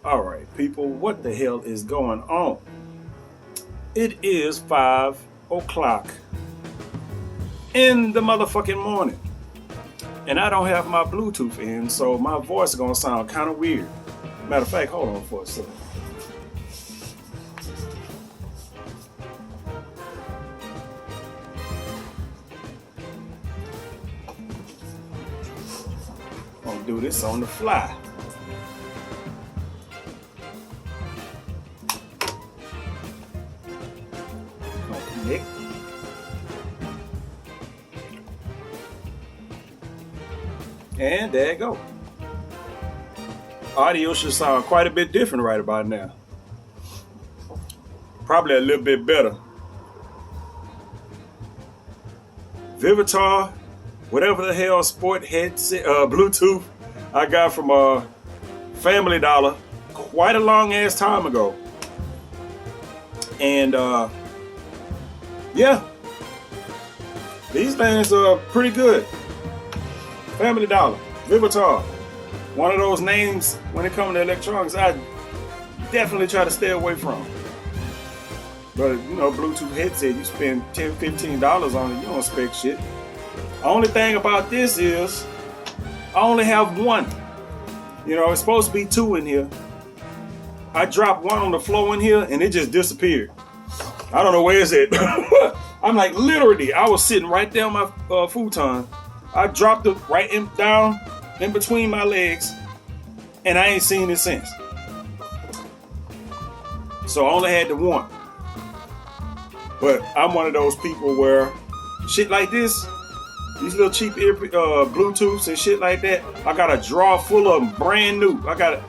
All right, people, what the hell is going on? It is 5 o'clock in the motherfucking morning, and I don't have my Bluetooth in, so my voice is gonna sound kind of weird. Matter of fact, hold on for a second. I'm gonna do this on the fly. Nick. And there you go. Audio should sound quite a bit different right about now. Probably a little bit better. Vivitar, whatever the hell sport headset, Bluetooth I got from Family Dollar quite a long ass time ago. And yeah, these things are pretty good. Family Dollar, Vivitar, one of those names when it comes to electronics I definitely try to stay away from. But you know, Bluetooth headset, you spend $10, $15 on it, you don't expect shit. Only thing about this is I only have one. You know, it's supposed to be two in here. I dropped one on the floor in here and it just disappeared. I don't know where it's at. I'm like, literally, I was sitting right there on my futon. I dropped it down in between my legs, and I ain't seen it since. So I only had the one. But I'm one of those people where shit like this, these little cheap Bluetooths and shit like that, I got a drawer full of them, brand new. I got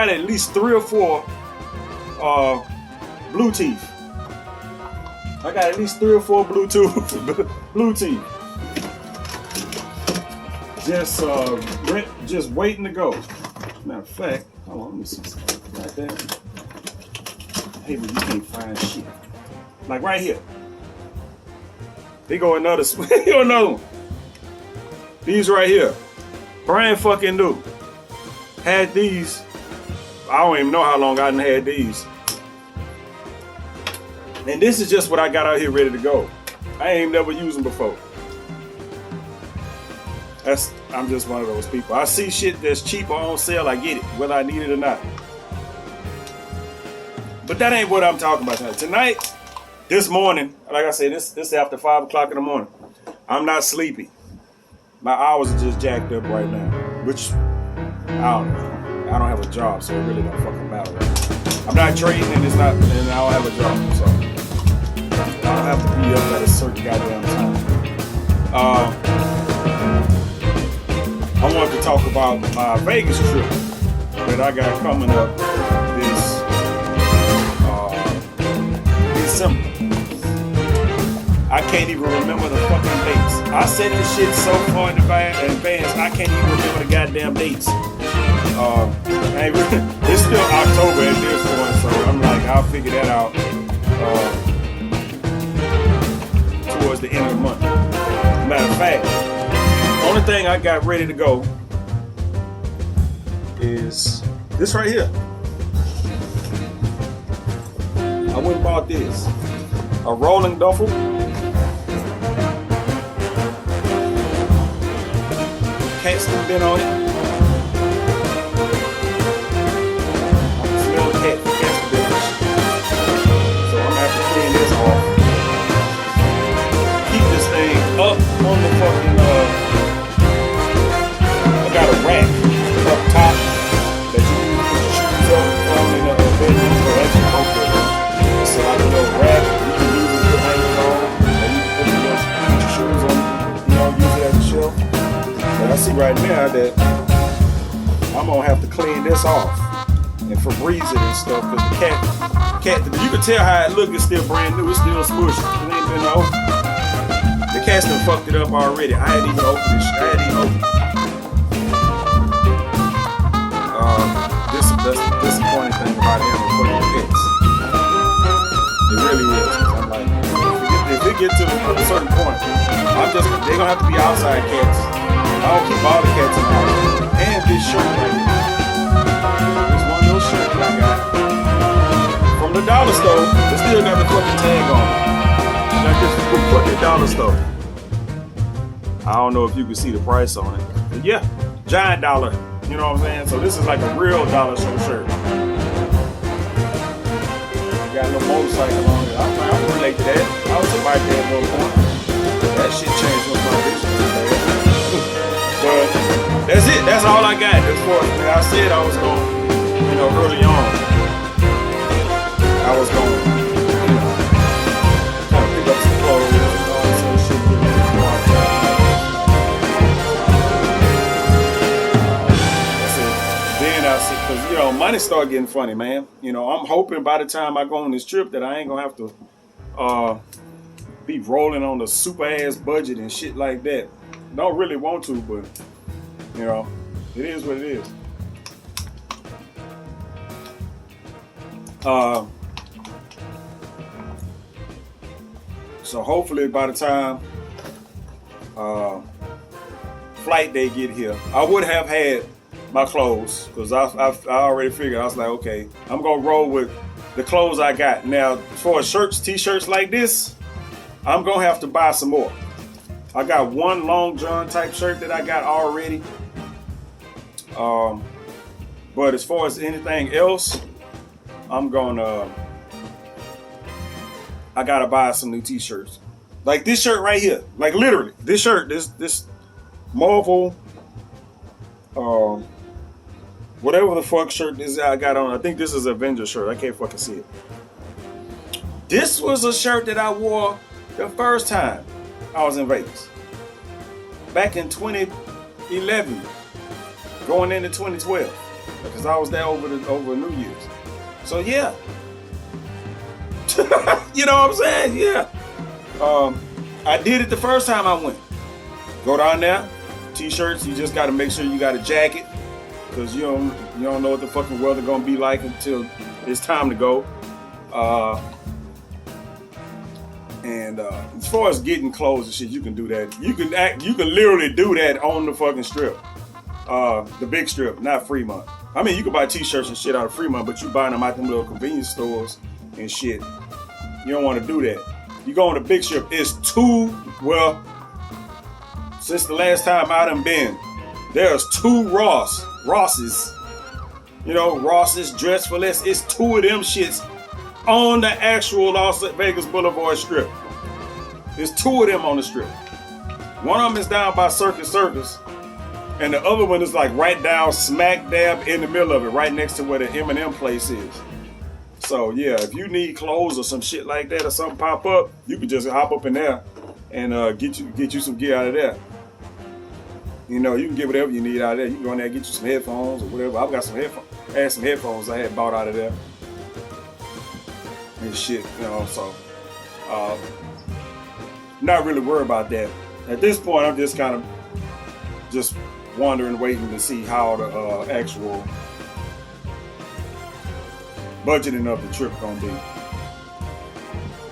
at least 3 or 4 blue teeth. I got at least 3 or 4 blue teeth. Just waiting to go. Matter of fact, hold on, let me see something right there. Hey, but you can't find shit. Like right here. They go another one. These right here. Brand fucking new. Had these. I don't even know how long I done had these. And this is just what I got out here ready to go. I ain't never used them before. I'm just one of those people. I see shit that's cheap or on sale, I get it, whether I need it or not. But that ain't what I'm talking about tonight. Tonight, this morning, like I said, this after 5 o'clock in the morning. I'm not sleepy. My hours are just jacked up right now, which I don't know. I don't have a job, so it really don't fucking matter. Right? I'm not trading, and I don't have a job, so I don't have to be up at a certain goddamn time. I wanted to talk about my Vegas trip that I got coming up this December. I can't even remember the fucking dates. I set this shit so far in advance, I can't even remember the goddamn dates. It's still October at this point, so I'm like, I'll figure that out towards the end of the month. Matter of fact, the only thing I got ready to go is this right here. I went and bought this. A rolling duffel. Can't sleep in on it. Smell the cat beverage. So I'm gonna have to clean this off. Keep this thing up on the fucking I got a rack up top that you can put your shoes on in the bedroom, so that's appropriate. It's like a little rack. You can use it to hang it on, or you can put your shoes on, use it as a shelf. But I see right now that I'm gonna have to clean this off and Febreze it and stuff, because the cat, you can tell how it looks. It's still brand new. It's still smushed. It ain't been open. The cat's done fucked it up already. I hadn't even opened this shit. That's the disappointing thing about him with pets. It really is. I'm like, if it gets to a certain point, they're gonna have to be outside cats. I don't keep all the cats in the house. And this shirt right here. There's one little shirt that I tag on it. Got this fucking dollar store. I don't know if you can see the price on it. But yeah, giant dollar. You know what I'm saying? So this is like a real dollar store shirt. Got a little motorcycle on it. I can relate to that. I was a bike there at one point. That shit changed with my business. But that's it. That's all I got. As far as I said, I was going, early on. I was going, kind of pick up some clothes and all this other shit. That's it. Then I said, because money started getting funny, man. I'm hoping by the time I go on this trip that I ain't gonna have to be rolling on a super ass budget and shit like that. Don't really want to, but it is what it is. So hopefully by the time flight day get here, I would have had my clothes, because I already figured. I was like, okay, I'm gonna roll with the clothes I got. Now, for shirts, t-shirts like this, I'm gonna have to buy some more. I got one long john type shirt that I got already. But as far as anything else, I'm gonna I gotta buy some new t-shirts. Like this shirt right here. Like literally, this shirt, this Marvel whatever the fuck shirt this I got on. I think this is an Avengers shirt. I can't fucking see it. This was a shirt that I wore the first time I was in Vegas. Back in 2011. Going into 2012. Because I was there over New Year's. So yeah. You know what I'm saying? Yeah. I did it the first time I went. Go down there, t-shirts, you just gotta make sure you got a jacket. Because you don't know what the fucking weather gonna be like until it's time to go. And as far as getting clothes and shit, you can do that. You can literally do that on the fucking strip. The big strip, not Fremont. I mean, you can buy t-shirts and shit out of Fremont, but you buying them out them little convenience stores and shit. You don't want to do that. You go on the big strip, it's since the last time I done been, there's two Rosses. Ross's Dress for Less. It's two of them shits on the actual Las Vegas Boulevard strip. There's two of them on the strip. One of them is down by Circus, and the other one is like right down smack dab in the middle of it, right next to where the M&M place is. So yeah, if you need clothes or some shit like that or something pop up, you can just hop up in there and get you some gear out of there. You can get whatever you need out of there. You can go in there and get you some headphones or whatever. I've got some headphones. I had some headphones I had bought out of there. And shit, so not really worried about that. At this point, I'm just kind of just wondering, waiting to see how the actual budgeting of the trip gonna be.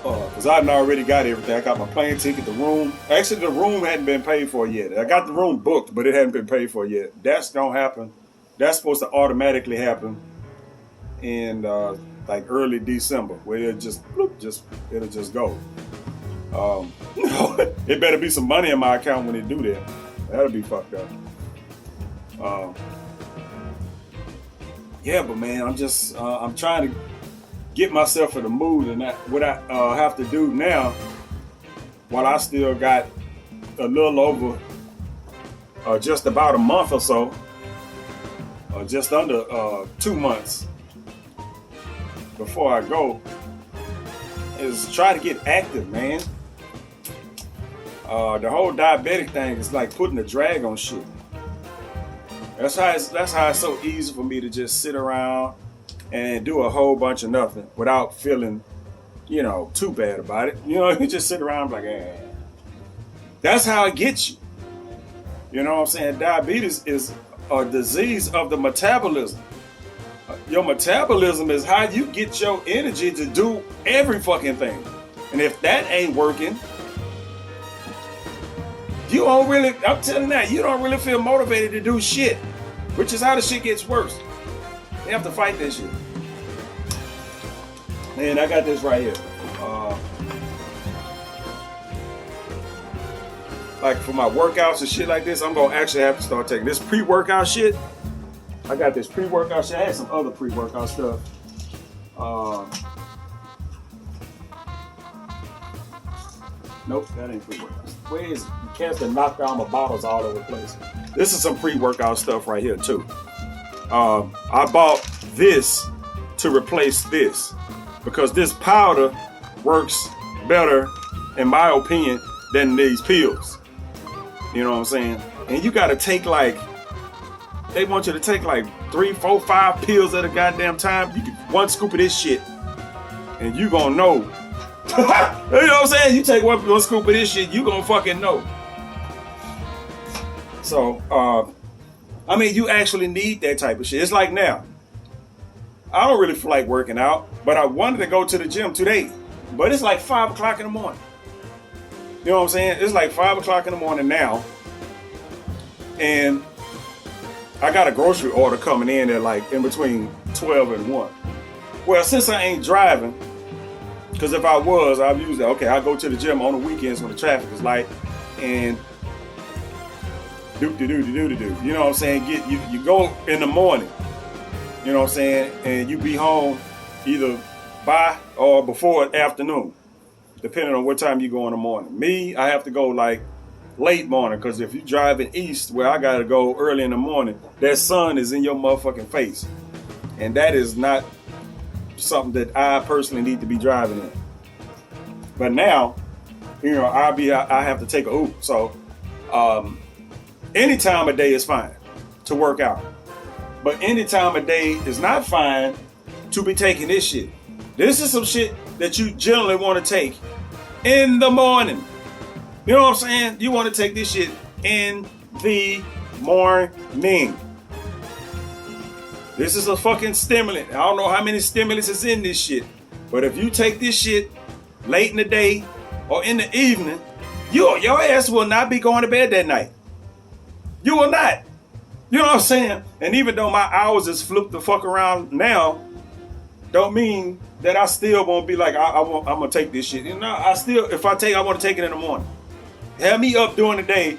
Because I've already got everything. I got my plane ticket, the room. Actually, the room hadn't been paid for yet. I got the room booked, but it hadn't been paid for yet. That's gonna happen. That's supposed to automatically happen in like early December, where it'll just go. It better be some money in my account when they do that. That'll be fucked up. Yeah, but man, I'm trying to get myself in the mood, and what I have to do now, while I still got a little over just about a month or so, just under 2 months before I go, is try to get active, man. The whole diabetic thing is like putting a drag on shit. That's how it's so easy for me to just sit around and do a whole bunch of nothing without feeling, too bad about it. You just sit around like, eh. That's how it gets you. You know what I'm saying? Diabetes is a disease of the metabolism. Your metabolism is how you get your energy to do every fucking thing. And if that ain't working, you don't really, I'm telling you now, you don't really feel motivated to do shit, which is how the shit gets worse. You have to fight this shit. Man, I got this right here. Like for my workouts and shit like this, I'm gonna actually have to start taking this pre-workout shit. I got this pre-workout shit. I had some other pre-workout stuff. Nope, that ain't pre-workout. Where is it? You can't knock down my bottles all over the place. This is some pre-workout stuff right here too. I bought this to replace this because this powder works better, in my opinion, than these pills. You know what I'm saying? And you gotta take like, they want you to take like 3, 4, 5 pills at a goddamn time. You get one scoop of this shit and you gonna know. You know what I'm saying? You take one scoop of this shit, you gonna fucking know. So, I mean, you actually need that type of shit. It's like now, I don't really feel like working out, but I wanted to go to the gym today, but it's like 5 o'clock in the morning. You know what I'm saying? It's like 5 o'clock in the morning now, and I got a grocery order coming in at like in between 12 and 1. Well, since I ain't driving, because if I was, I'd usually, okay, I go to the gym on the weekends when the traffic is light, and you know what I'm saying? You go in the morning, you know what I'm saying, and you be home either by or before afternoon, depending on what time you go in the morning. Me, I have to go like late morning, because if you're driving east where I gotta go early in the morning, that sun is in your motherfucking face, and that is not something that I personally need to be driving in. But now, you know, I have to take a Uber, so any time of day is fine to work out, but any time of day is not fine to be taking this shit. This is some shit that you generally want to take in the morning. You know what I'm saying? You want to take this shit in the morning. This is a fucking stimulant. I don't know how many stimulants is in this shit, but if you take this shit late in the day or in the evening, your ass will not be going to bed that night. You will not. You know what I'm saying? And even though my hours is flipped the fuck around now, don't mean that I still won't be like, I'm gonna take this shit. You know, if I want to take it in the morning. Have me up during the day.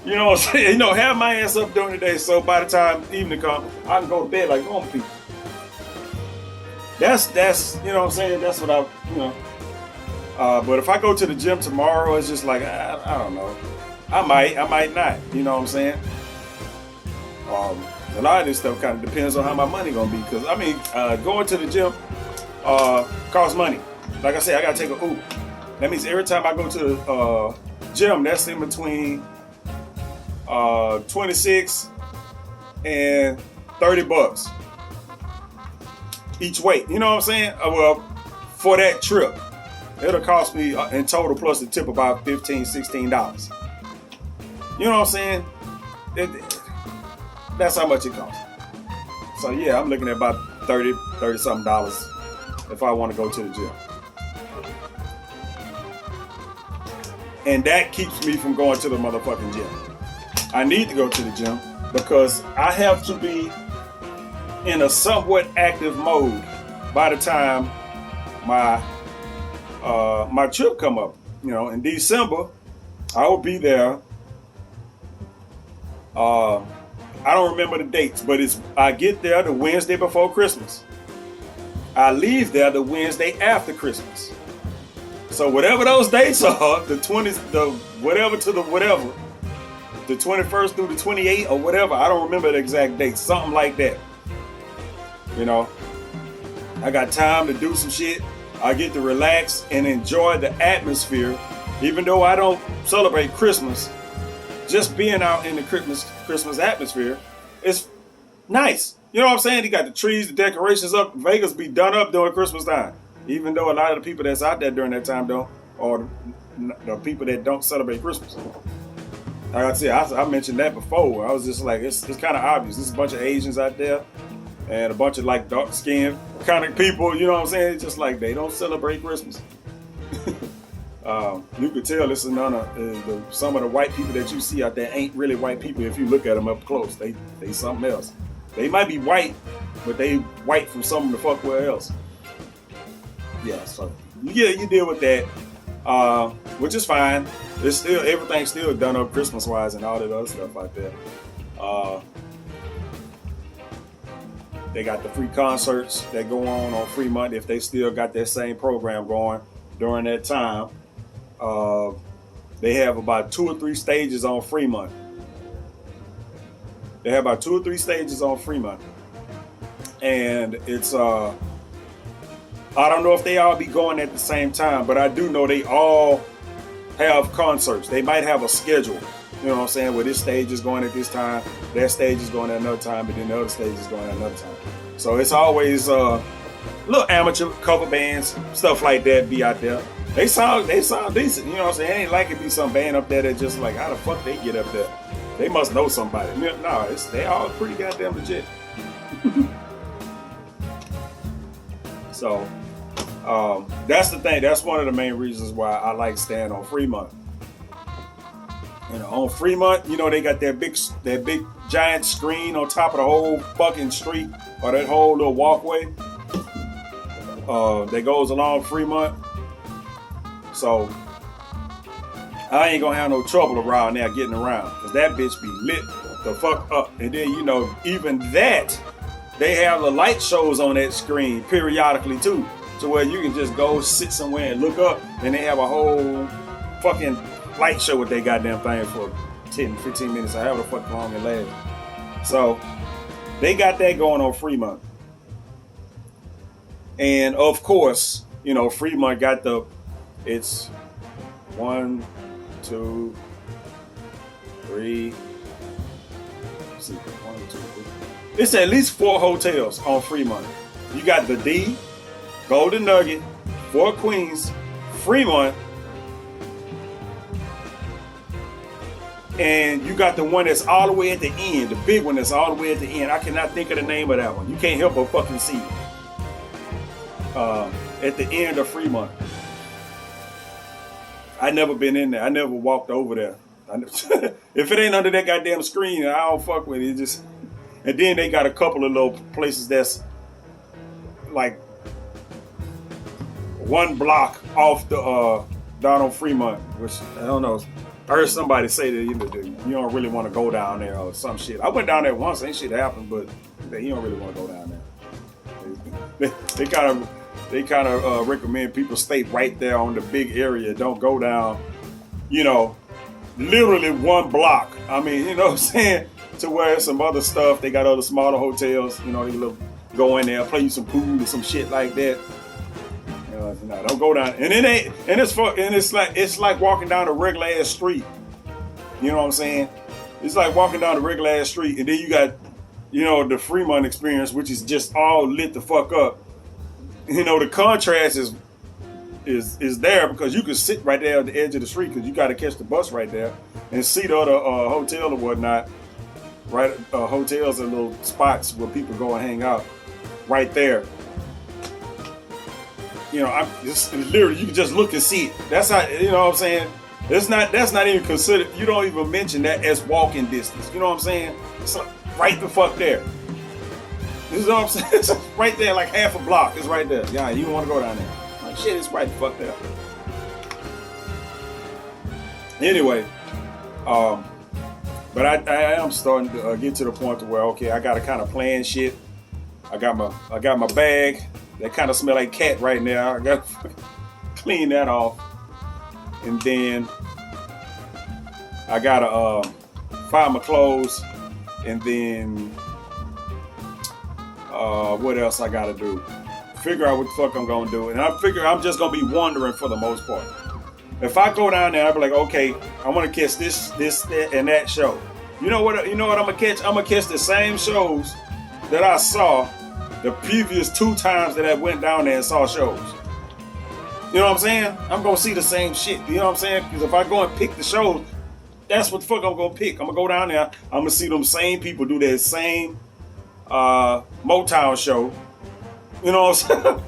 You know what I'm saying? You know, have my ass up during the day, so by the time evening comes, I can go to bed like normal people. That's you know what I'm saying? That's what but if I go to the gym tomorrow, it's just like, I don't know. I might not. You know what I'm saying? A lot of this stuff kind of depends on how my money gonna be. Because I mean, going to the gym costs money. Like I said, I gotta take a Uber. That means every time I go to the gym, that's in between 26 and $30 each way. You know what I'm saying? Well, for that trip, it'll cost me in total plus the tip about $15, $16. You know what I'm saying? That's how much it costs. So yeah, I'm looking at about $30 something if I want to go to the gym. And that keeps me from going to the motherfucking gym. I need to go to the gym because I have to be in a somewhat active mode by the time my trip come up. You know, in December, I will be there. I don't remember the dates, but I get there the Wednesday before Christmas. I leave there the Wednesday after Christmas. So whatever those dates are, the 20th, the 21st through the 28th or whatever, I don't remember the exact dates, something like that. You know, I got time to do some shit. I get to relax and enjoy the atmosphere, even though I don't celebrate Christmas. Just being out in the Christmas atmosphere is nice. You know what I'm saying? You got the trees, the decorations up. Vegas be done up during Christmas time. Even though a lot of the people that's out there during that time don't, or the people that don't celebrate Christmas. Like I said, I mentioned that before. I was just like, it's kind of obvious. There's a bunch of Asians out there and a bunch of like dark skinned kind of people. You know what I'm saying? It's just like they don't celebrate Christmas. You could tell this is some of the white people that you see out there ain't really white people if you look at them up close. They something else. They might be white, but they white from something the fuck where else. Yeah, so yeah, you deal with that, which is fine. It's still everything's still done up Christmas wise and all that other stuff like that. They got the free concerts that go on Fremont if they still got that same program going during that time. They have about 2 or 3 stages on Fremont. They have about 2 or 3 stages on Fremont, and it's I don't know if they all be going at the same time, but I do know they all have concerts. They might have a schedule, you know what I'm saying, where this stage is going at this time, that stage is going at another time, but then the other stage is going at another time. So it's always little amateur cover bands, stuff like that be out there. They sound decent, you know what I'm saying? It ain't like it be some band up there that just like, how the fuck they get up there? They must know somebody. No, they all pretty goddamn legit. So that's the thing. That's one of the main reasons why I like staying on Fremont. You know, on Fremont, you know, they got that big giant screen on top of the whole fucking street, or that whole little walkway that goes along Fremont. So I ain't gonna have no trouble around there getting around, because that bitch be lit the fuck up. And then, you know, even that, they have the light shows on that screen periodically too, to where you can just go sit somewhere and look up, and they have a whole fucking light show with their goddamn thing for 10, 15 minutes, or however the fuck long it lasts. So they got that going on Fremont. And of course, you know, Fremont got it's 1, 2, 3. Let's see, 1, 2, 3. It's at least 4 hotels on Fremont. You got the D, Golden Nugget, Four Queens, Fremont, and you got the one that's all the way at the end, the big one that's all the way at the end. I cannot think of the name of that one. You can't help but fucking see it. At the end of Fremont. I never been in there. I never walked over there. If it ain't under that goddamn screen, I don't fuck with it. Just, and then they got a couple of little places that's like 1 block off the down on Fremont, which I don't know. I heard somebody say that you don't really want to go down there or some shit. I went down there once, ain't shit happened, but you don't really want to go down there. They kind of recommend people stay right there on the big area. Don't go down, you know, literally 1 block. I mean, you know what I'm saying? To where some other stuff, they got other smaller hotels, you know, they can go in there, play you some pool or some shit like that. No, don't go down. And it's like walking down a regular ass street. You know what I'm saying? It's like walking down a regular ass street, and then you got, you know, the Fremont experience, which is just all lit the fuck up. You know, the contrast is there because you can sit right there at the edge of the street because you got to catch the bus right there and see the other hotel or whatnot. Right, hotels and little spots where people go and hang out right there. You know, literally, you can just look and see it. That's how, you know what I'm saying? That's not even considered, you don't even mention that as walking distance. You know what I'm saying? It's like right the fuck there. You know what I'm saying? It's right there, like half a block. It's right there. Yeah, you don't want to go down there. Like, shit, it's right the fuck there. Anyway, but I am starting to get to the point to where, okay, I got to kind of plan shit. I got my bag. That kind of smell like cat right now. I got to clean that off. And then I got to find my clothes. And then what else I got to do? Figure out what the fuck I'm going to do. And I figure I'm just going to be wandering for the most part. If I go down there, I'll be like, okay, I want to catch this, that, and that show. You know what I'm going to catch? I'm going to catch the same shows that I saw the previous 2 times that I went down there and saw shows. You know what I'm saying? I'm going to see the same shit. You know what I'm saying? Because if I go and pick the shows, that's what the fuck I'm going to pick. I'm going to go down there. I'm going to see them same people do that same Motown show. You know what I'm saying?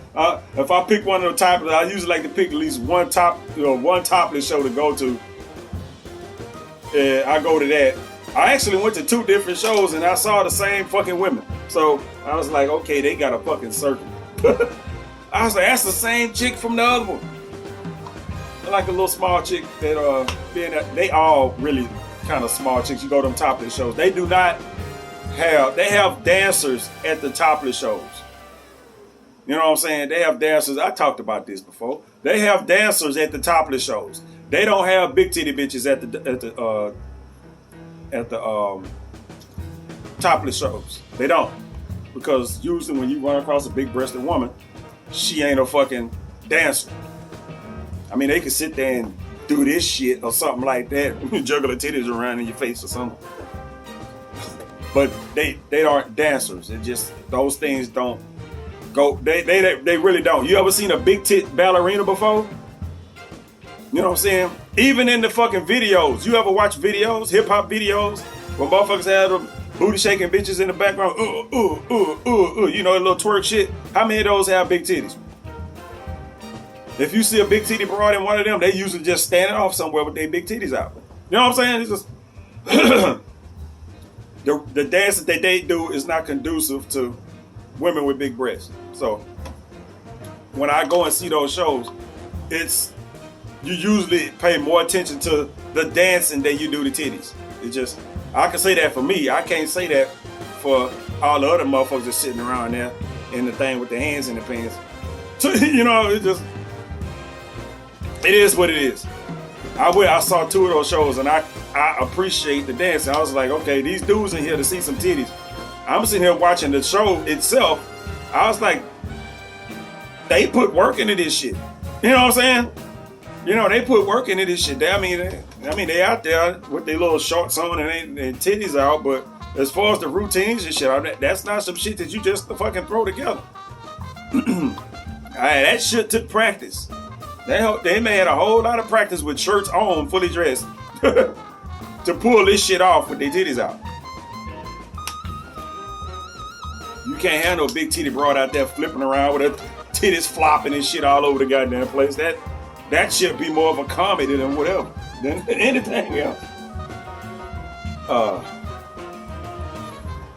If I pick one of the topless, I usually like to pick at least one topless show to go to. I go to that. I actually went to 2 different shows and I saw the same fucking women. So I was like, okay, they got a fucking circle. I was like, that's the same chick from the other one. They're like a little small chick that they all really kind of small chicks. You go to them topless shows. They do not have, they have dancers at the topless shows. You know what I'm saying? They have dancers. I talked about this before. They have dancers at the topless shows. They don't have big titty bitches at the topless shows. They don't, because usually when you run across a big breasted woman, she ain't a fucking dancer. I mean, they could sit there and do this shit or something like that, juggle the titties around in your face or something. But they aren't dancers. It just, those things don't go. They really don't. You ever seen a big tit ballerina before? You know what I'm saying? Even in the fucking videos, you ever watch videos, hip hop videos, where motherfuckers have them booty shaking bitches in the background, you know, a little twerk shit. How many of those have big titties? If you see a big titty broad in one of them, they usually just standing off somewhere with their big titties out. You know what I'm saying? It's just the dance that they do is not conducive to women with big breasts. So when I go and see those shows, it's, you usually pay more attention to the dancing than you do the titties. It just, I can say that for me. I can't say that for all the other motherfuckers just sitting around there in the thing with their hands in the pants. So, you know, it just, it is what it is. I saw 2 of those shows and I appreciate the dancing. I was like, okay, these dudes in here to see some titties. I'm sitting here watching the show itself. I was like, they put work into this shit. You know what I'm saying? You know, they put work into this shit. I mean, they out there with their little shorts on and titties out, but as far as the routines and shit, that's not some shit that you just fucking throw together. That shit took practice. They may had a whole lot of practice with shirts on, fully dressed, to pull this shit off with their titties out. You can't have no big titty broad out there flipping around with her titties flopping and shit all over the goddamn place. That should be more of a comedy than whatever, than anything else.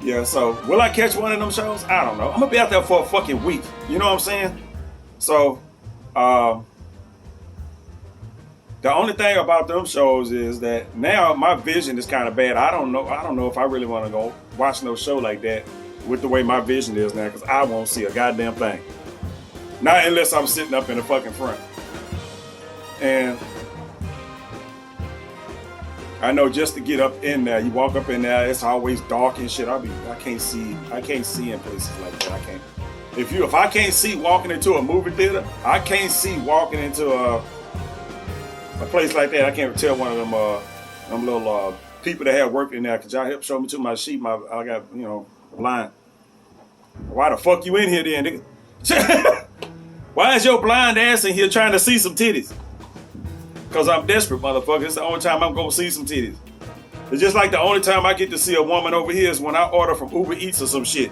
Yeah, so will I catch one of them shows? I don't know. I'm gonna be out there for a fucking week. You know what I'm saying? So, the only thing about them shows is that now my vision is kind of bad. I don't know if I really want to go watch no show like that with the way my vision is now, because I won't see a goddamn thing. Not unless I'm sitting up in the fucking front. And I know just to get up in there, you walk up in there, it's always dark and shit. I can't see in places like that. I can't. If I can't see walking into a movie theater, I can't see walking into a place like that. I can't tell one of them little people that have worked in there. Could y'all help show me to my sheet? I got, you know, blind. Why the fuck you in here then? Why is your blind ass in here trying to see some titties? Because I'm desperate, motherfucker. It's the only time I'm gonna see some titties. It's just like the only time I get to see a woman over here is when I order from Uber Eats or some shit.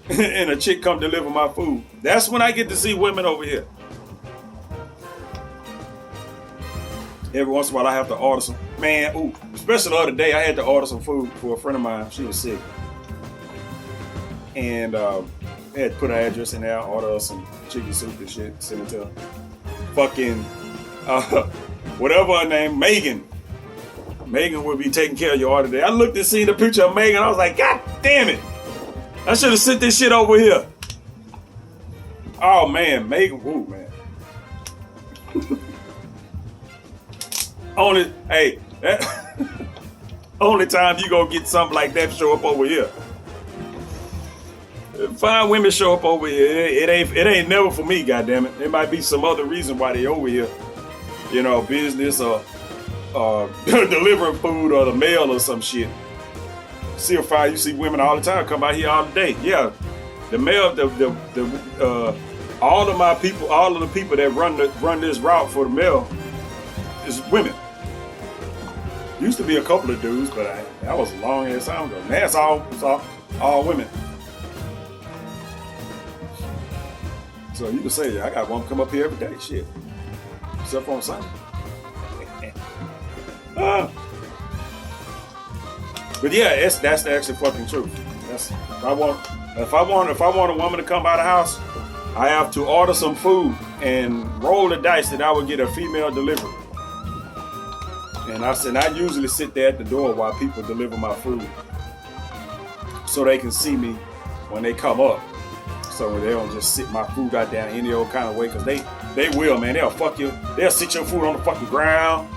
And a chick come deliver my food. That's when I get to see women over here. Every once in a while I have to order some. Man, especially the other day I had to order some food for a friend of mine. She was sick. And I had to put her address in there, order her some chicken soup and shit, send it to her. Fucking, whatever her name, Megan. Megan will be taking care of your order today. I looked and seen the picture of Megan. I was like, God damn it. I should have sent this shit over here. Oh man, Megan, woo, man. Only time you gonna get something like that show up over here. 5 women show up over here. It ain't never for me, goddammit. There might be some other reason why they over here. You know, business or delivering food or the mail or some shit. See a fire, you see women all the time come out here all day. Yeah, the mail, all of the people that run this route for the mail is women. Used to be a couple of dudes, but that was a long ass time ago. Now it's all women. So you can say, I got one come up here every day, shit. Except on Sunday. But yeah, that's the actual fucking truth. If I want a woman to come by the house, I have to order some food and roll the dice that I would get a female delivery. And I said, I usually sit there at the door while people deliver my food so they can see me when they come up. So they don't just sit my food out there any old kind of way, because they will, man. They'll fuck you. They'll sit your food on the fucking ground.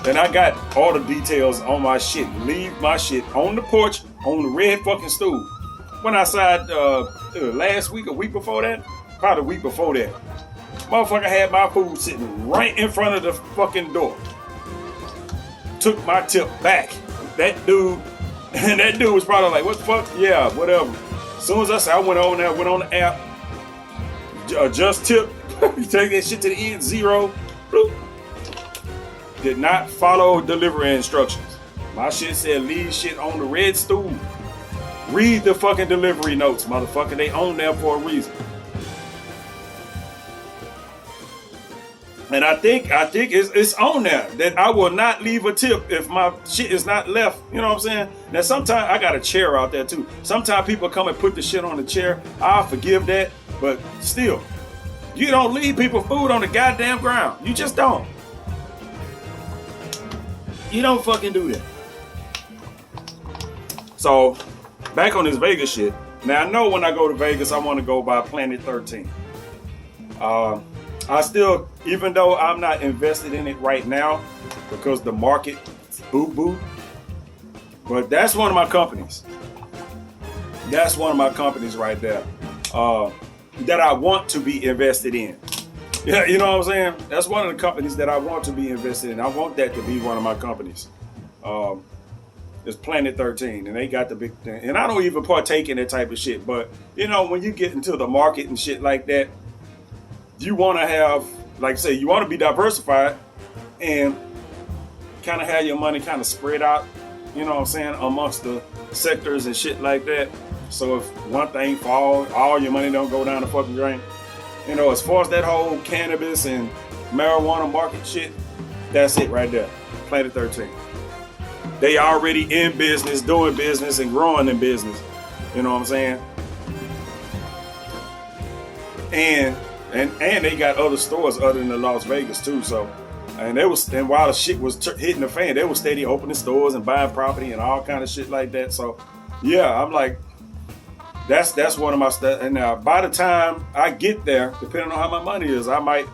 And I got all the details on my shit. Leave my shit on the porch, on the red fucking stool. Went outside last week, a week before that, probably a week before that. Motherfucker had my food sitting right in front of the fucking door. Took my tip back. That dude was probably like, what the fuck? Yeah, whatever. As soon as I said, I went on there, went on the app, adjust tip, take that shit to the end, 0. Bloop. Did not follow delivery instructions. My shit said leave shit on the red stool. Read the fucking delivery notes, motherfucker. They on there for a reason. And I think it's on there that I will not leave a tip if my shit is not left. You know what I'm saying? Now, sometimes I got a chair out there too. Sometimes people come and put the shit on the chair. I'll forgive that. But still, you don't leave people food on the goddamn ground. You just don't. You don't fucking do that. So, back on this Vegas shit. Now, I know when I go to Vegas, I want to go by Planet 13. I still, even though I'm not invested in it right now because the market boo-boo, but that's one of my companies. That's one of my companies right there that I want to be invested in. Yeah, you know what I'm saying? That's one of the companies that I want to be invested in. I want that to be one of my companies. It's Planet 13, and they got the big thing. And I don't even partake in that type of shit, but you know, when you get into the market and shit like that, you want to have, like I say, you want to be diversified and kind of have your money kind of spread out, you know what I'm saying, amongst the sectors and shit like that. So if one thing falls, all your money don't go down the fucking drain. You know, as far as that whole cannabis and marijuana market shit, that's it right there. Planet 13. They already in business, doing business and growing in business. You know what I'm saying? And they got other stores other than the Las Vegas too. So, and while the shit was hitting the fan, they were steady opening stores and buying property and all kind of shit like that. So, yeah, I'm like, that's one of my stuff. And now, by the time I get there, depending on how my money is, I might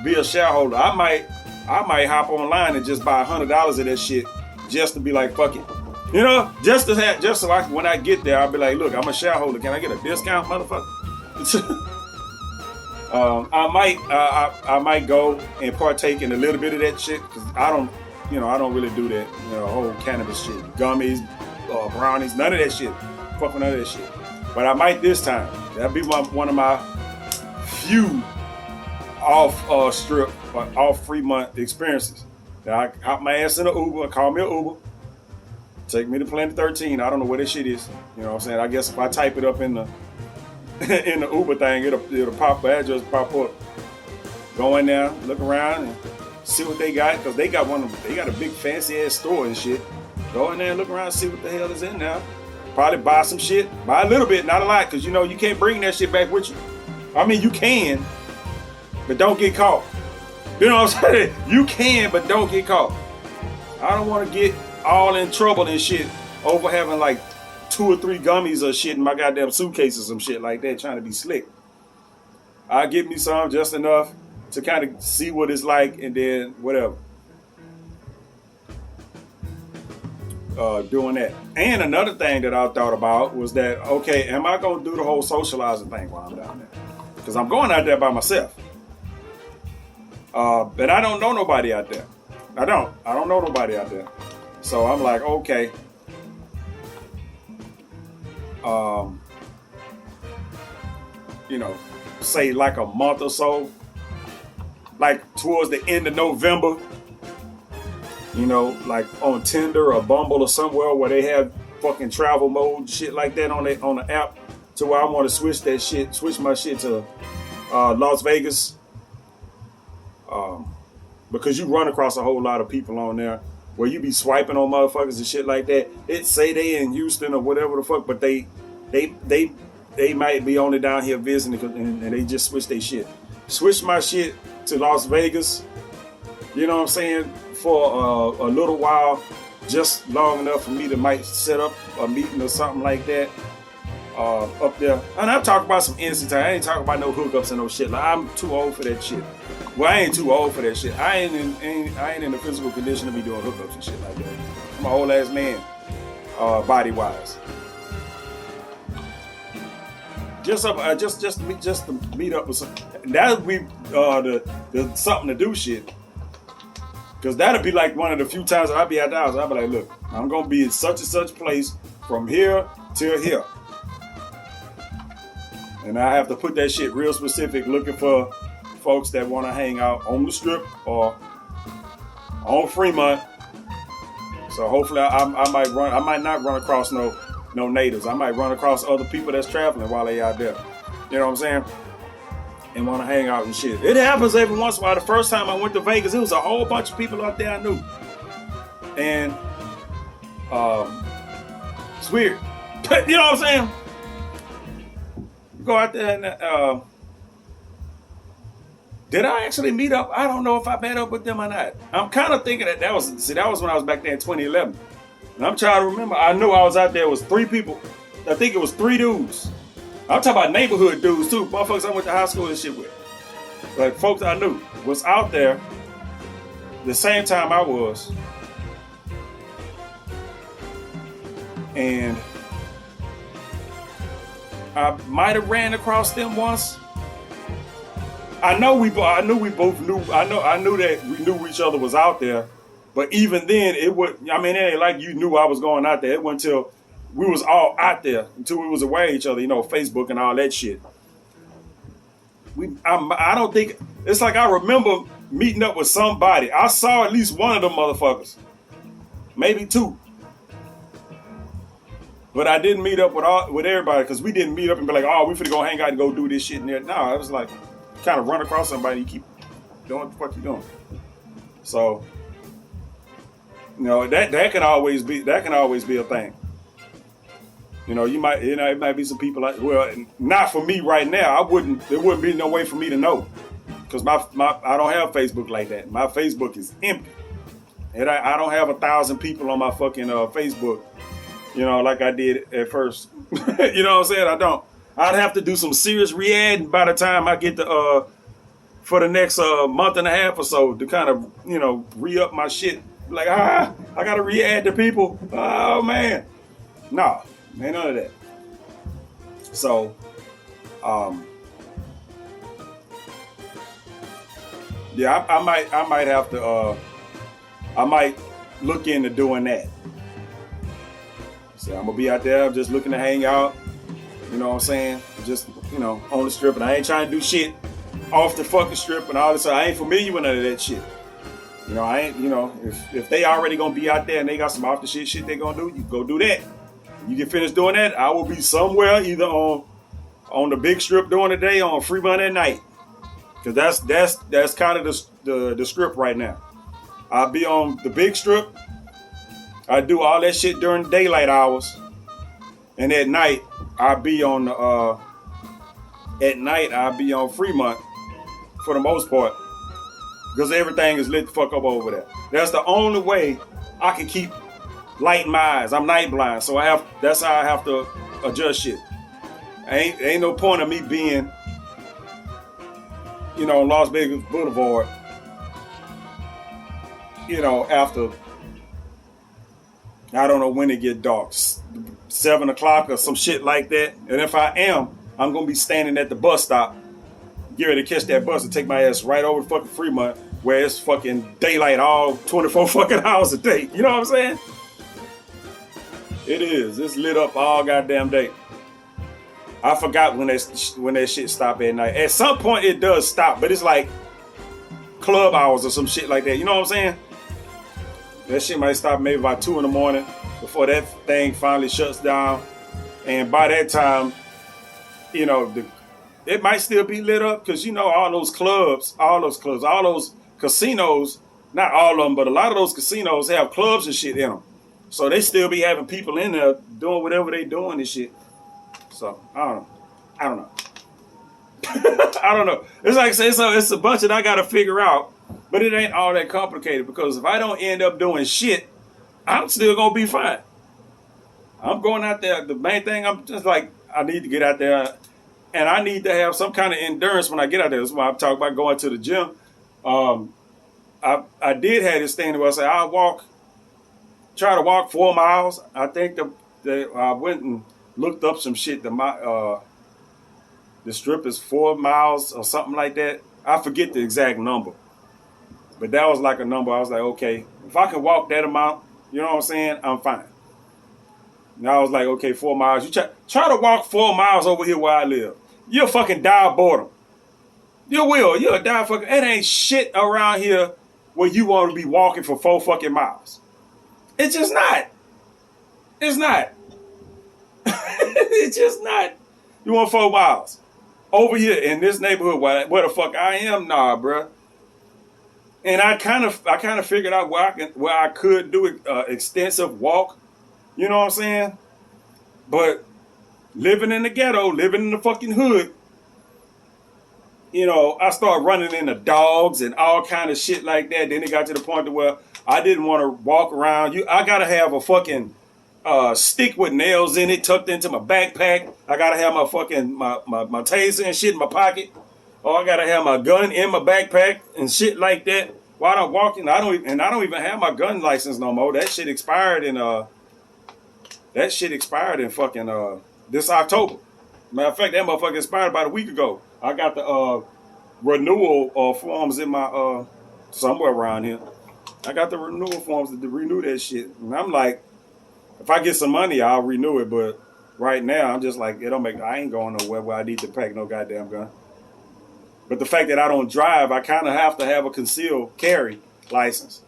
be a shareholder. I might hop online and just buy $100 of that shit just to be like, fuck it. You know, just so when I get there, I'll be like, look, I'm a shareholder. Can I get a discount, motherfucker? I might go and partake in a little bit of that shit, because I don't really do that, whole cannabis shit, gummies, brownies, none of that shit. Fuck with none of that shit. But I might this time. That'll be one of my few off free month experiences. I hop my ass in an Uber, call me an Uber, take me to Planet 13. I don't know where this shit is. You know what I'm saying? I guess if I type it up in the Uber thing, it'll pop, the address pop up. Go in there, look around and see what they got, because they got a big fancy ass store and shit. Go in there and look around and see what the hell is in there. Probably buy some shit, buy a little bit, not a lot, because you can't bring that shit back with you. I mean, you can, but don't get caught. You know what I'm saying? You can, but don't get caught. I don't want to get all in trouble and shit over having like 2 or 3 gummies or shit in my goddamn suitcase or some shit like that, trying to be slick. I'll get me some, just enough to kind of see what it's like, and then whatever. Doing that. And another thing that I thought about was that, okay, am I going to do the whole socializing thing while I'm down there? Because I'm going out there by myself. But I don't know nobody out there. I don't know nobody out there. So I'm like, okay. Say like a month or so, like towards the end of November, like on Tinder or Bumble or somewhere where they have fucking travel mode, shit like that on the app, to where I want to switch my shit to Las Vegas, because you run across a whole lot of people on there where you be swiping on motherfuckers and shit like that. It say they in Houston or whatever the fuck, but they they might be only down here visiting and they just switch their shit. Switch my shit to Las Vegas, you know what I'm saying, for a little while, just long enough for me to might set up a meeting or something like that up there. And I'm talking about some innocent time. I ain't talking about no hookups and no shit. Like, I'm too old for that shit. Well, I ain't too old for that shit. I ain't in the physical condition to be doing hookups and shit like that. I'm an old ass man, body wise. Just to meet up with some. That would be the something to do shit. Cause that'd be like one of the few times that I'd be at the house. I'd be like, look, I'm gonna be in such and such place from here till here. And I have to put that shit real specific, looking for folks that want to hang out on the strip or on Fremont. So hopefully I might not run across no natives. I might run across other people that's traveling while they out there. You know what I'm saying? And want to hang out and shit. It happens every once in a while. The first time I went to Vegas, it was a whole bunch of people out there I knew. And it's weird. You know what I'm saying? Go out there and did I actually meet up? I don't know if I met up with them or not. I'm kind of thinking that was when I was back there in 2011. And I'm trying to remember. I knew I was out there. It was 3 people. I think it was 3 dudes. I'm talking about neighborhood dudes too. Motherfuckers I went to high school and shit with. Like folks I knew was out there the same time I was. And I might have ran across them once. I knew we both knew. I knew that we knew each other was out there. But even then, it ain't like you knew I was going out there. It wasn't until we was all out there, until we was aware of each other, Facebook and all that shit. I don't think, it's like I remember meeting up with somebody. I saw at least one of them motherfuckers. Maybe 2. But I didn't meet up with everybody, because we didn't meet up and be like, oh, we finna go hang out and go do this shit in there. No, I was like, kind of run across somebody, you keep doing what the fuck you doing. So, that can always be a thing. It might be some people like, well, not for me right now. There wouldn't be no way for me to know, because I don't have Facebook like that. My Facebook is empty, and I don't have 1,000 people on my fucking Facebook, like I did at first. You know what I'm saying? I don't. I'd have to do some serious re-adding by the time I get to for the next month and a half or so to kind of re-up my shit. Like, I gotta re-add the people. Oh man, no. Ain't none of that. So, yeah, I might have to. I might look into doing that. So I'm gonna be out there. I'm just looking to hang out. You know what I'm saying? Just on the strip, and I ain't trying to do shit off the fucking strip and all this. I ain't familiar with none of that shit. I ain't. If they already gonna be out there and they got some off the shit they gonna do, you go do that. You get finished doing that, I will be somewhere either on the big strip during the day, on Fremont at night, because that's kind of the script right now. I'll be on the big strip. I do all that shit during daylight hours, and at night I'll be on Fremont for the most part, because everything is lit the fuck up over there. That's the only way I can keep lighting my eyes. I'm night blind, so that's how I have to adjust shit. Ain't no point of me being, on Las Vegas Boulevard, after, I don't know when it get dark, 7 o'clock or some shit like that. And if I am, I'm gonna be standing at the bus stop, get ready to catch that bus and take my ass right over to fucking Fremont, where it's fucking daylight all 24 fucking hours a day. You know what I'm saying? It is. It's lit up all goddamn day. I forgot when that shit stop at night. At some point it does stop, but it's like club hours or some shit like that. You know what I'm saying? That shit might stop maybe about 2 a.m. before that thing finally shuts down. And by that time, it might still be lit up, because all those clubs, all those casinos, not all of them, but a lot of those casinos have clubs and shit in them. So they still be having people in there doing whatever they doing and shit. So, I don't know. I don't know. I don't know. It's like I say, so it's a bunch that I got to figure out, but it ain't all that complicated because if I don't end up doing shit, I'm still gonna be fine. I'm going out there. The main thing, I'm just like, I need to get out there, and I need to have some kind of endurance when I get out there. That's why I'm talking about going to the gym. Um, I did have this thing where I say I try to walk 4 miles. I think I went and looked up some shit. The strip is 4 miles or something like that. I forget the exact number, but that was like a number. I was like, okay, if I can walk that amount, you know what I'm saying, I'm fine. And I was like, okay, 4 miles. You try to walk 4 miles over here where I live. You'll fucking die of boredom. You will. You'll die fucking. It ain't shit around here where you want to be walking for 4 fucking miles. It's just not. It's not. It's just not. You want 4 miles. Over here in this neighborhood where the fuck I am, nah, bruh. And I kind of figured out where I could do an extensive walk. You know what I'm saying? But living in the ghetto, living in the fucking hood, you know, I started running into dogs and all kind of shit like that. Then it got to the point to where I didn't want to walk around. I gotta have a fucking stick with nails in it tucked into my backpack. I gotta have my fucking my taser and shit in my pocket. Or I gotta have my gun in my backpack and shit like that. While I'm walking, I don't even have my gun license no more. That shit expired in fucking this October. Matter of fact, that motherfucker expired about a week ago. I got the renewal forms in my somewhere around here. I got the renewal forms to renew that shit. And I'm like, if I get some money, I'll renew it. But right now, I'm just like, I ain't going nowhere where I need to pack no goddamn gun. But the fact that I don't drive, I kind of have to have a concealed carry license.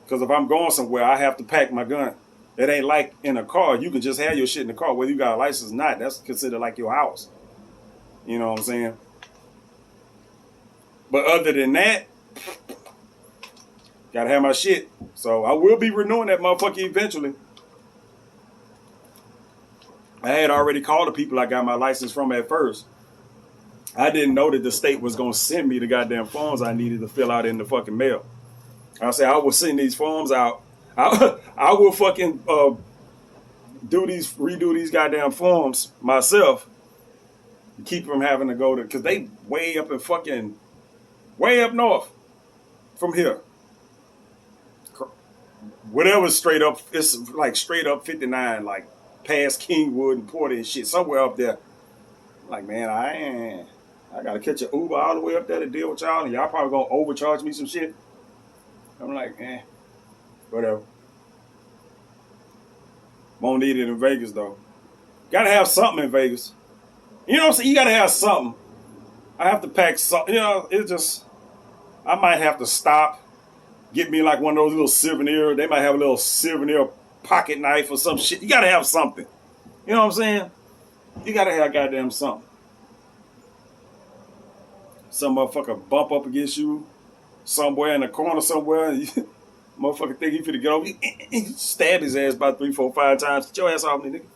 Because if I'm going somewhere, I have to pack my gun. It ain't like in a car. You can just have your shit in the car, whether you got a license or not. That's considered like your house. You know what I'm saying? But other than that, gotta have my shit. So I will be renewing that motherfucker eventually. I had already called the people I got my license from at first. I didn't know that the state was gonna send me the goddamn forms I needed to fill out in the fucking mail. I said I will send these forms out. I will fucking redo these goddamn forms myself to keep from having to go to, because they way up north from here. Whatever's straight up, it's like straight up 59, like past Kingwood and Porter and shit, somewhere up there. Like, man, I gotta catch an Uber all the way up there to deal with y'all, and y'all probably gonna overcharge me some shit. I'm like, whatever. Won't need it in Vegas though. Gotta have something in Vegas. You know what I'm saying? You gotta have something. I have to pack something. You know, I might have to stop, get me like one of those little souvenir. They might have a little souvenir pocket knife or some shit. You gotta have something. You know what I'm saying? You gotta have goddamn something. Some motherfucker bump up against you somewhere in the corner somewhere. Motherfucker think he finna get over you. Stab his ass about 3, 4, 5 times. Get your ass off me, nigga.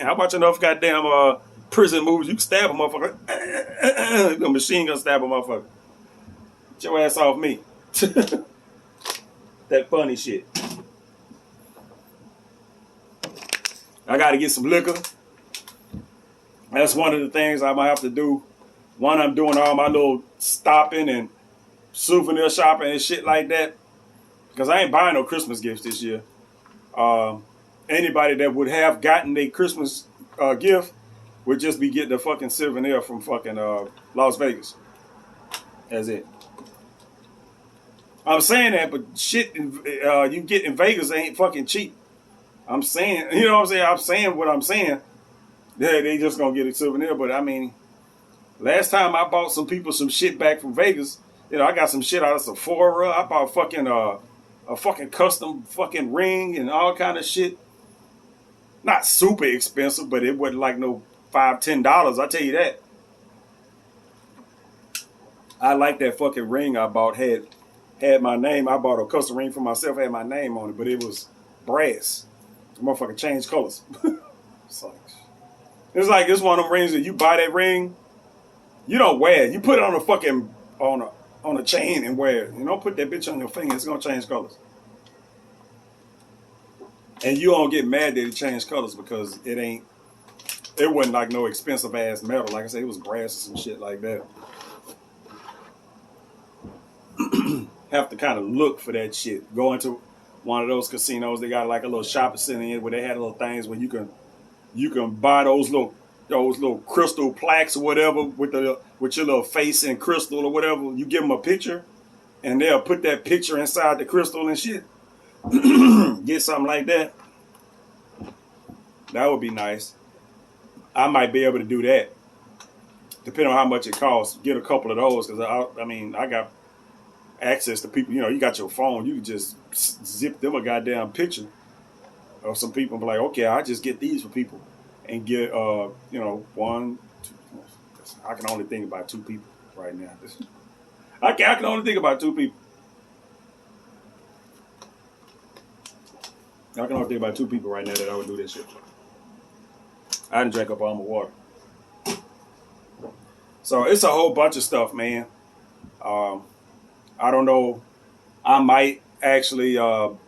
How about enough goddamn prison movies? You can stab a motherfucker. A machine gun stab a motherfucker. Get your ass off me. That funny shit. I gotta get some liquor. That's one of the things I might have to do. One, I'm doing all my little stopping and souvenir shopping and shit like that, because I ain't buying no Christmas gifts this year. Anybody that would have gotten a Christmas gift would just be getting a fucking souvenir from fucking Las Vegas. That's it. I'm saying that, but shit you get in Vegas ain't fucking cheap. I'm saying, you know what I'm saying? I'm saying what I'm saying. Yeah, they just gonna get a souvenir, but I mean, last time I bought some people some shit back from Vegas, you know, I got some shit out of Sephora. I bought fucking a fucking custom fucking ring and all kind of shit. Not super expensive, but it wasn't like no $5, $10. I tell you that. I like that fucking ring I bought. Had my name. I bought a custom ring for myself. Had my name on it, but it was brass. The motherfucker changed colors. It's like, It's like it's one of them rings that you buy that ring, you don't wear it. You put it on a fucking on a chain and wear it. You don't put that bitch on your finger. It's gonna change colors. And you don't get mad that it changed colors because it wasn't like no expensive ass metal. Like I said, it was brass or some shit like that. Have to kind of look for that shit. Go into one of those casinos. They got like a little shopping center in where they had little things where you can buy those little crystal plaques or whatever with your little face and crystal or whatever. You give them a picture, and they'll put that picture inside the crystal and shit. Get something like that. That would be nice. I might be able to do that, depending on how much it costs. Get a couple of those because I got access to people. You know, you got your phone. You can just zip them a goddamn picture of some people. And be like, okay, I just get these for people, and get one, two. I can only think about 2 people right now. I can only think about 2 people. I can only think about 2 people right now that I would do this shit for. I didn't drink up all my water. So it's a whole bunch of stuff, man. I don't know. I might actually, use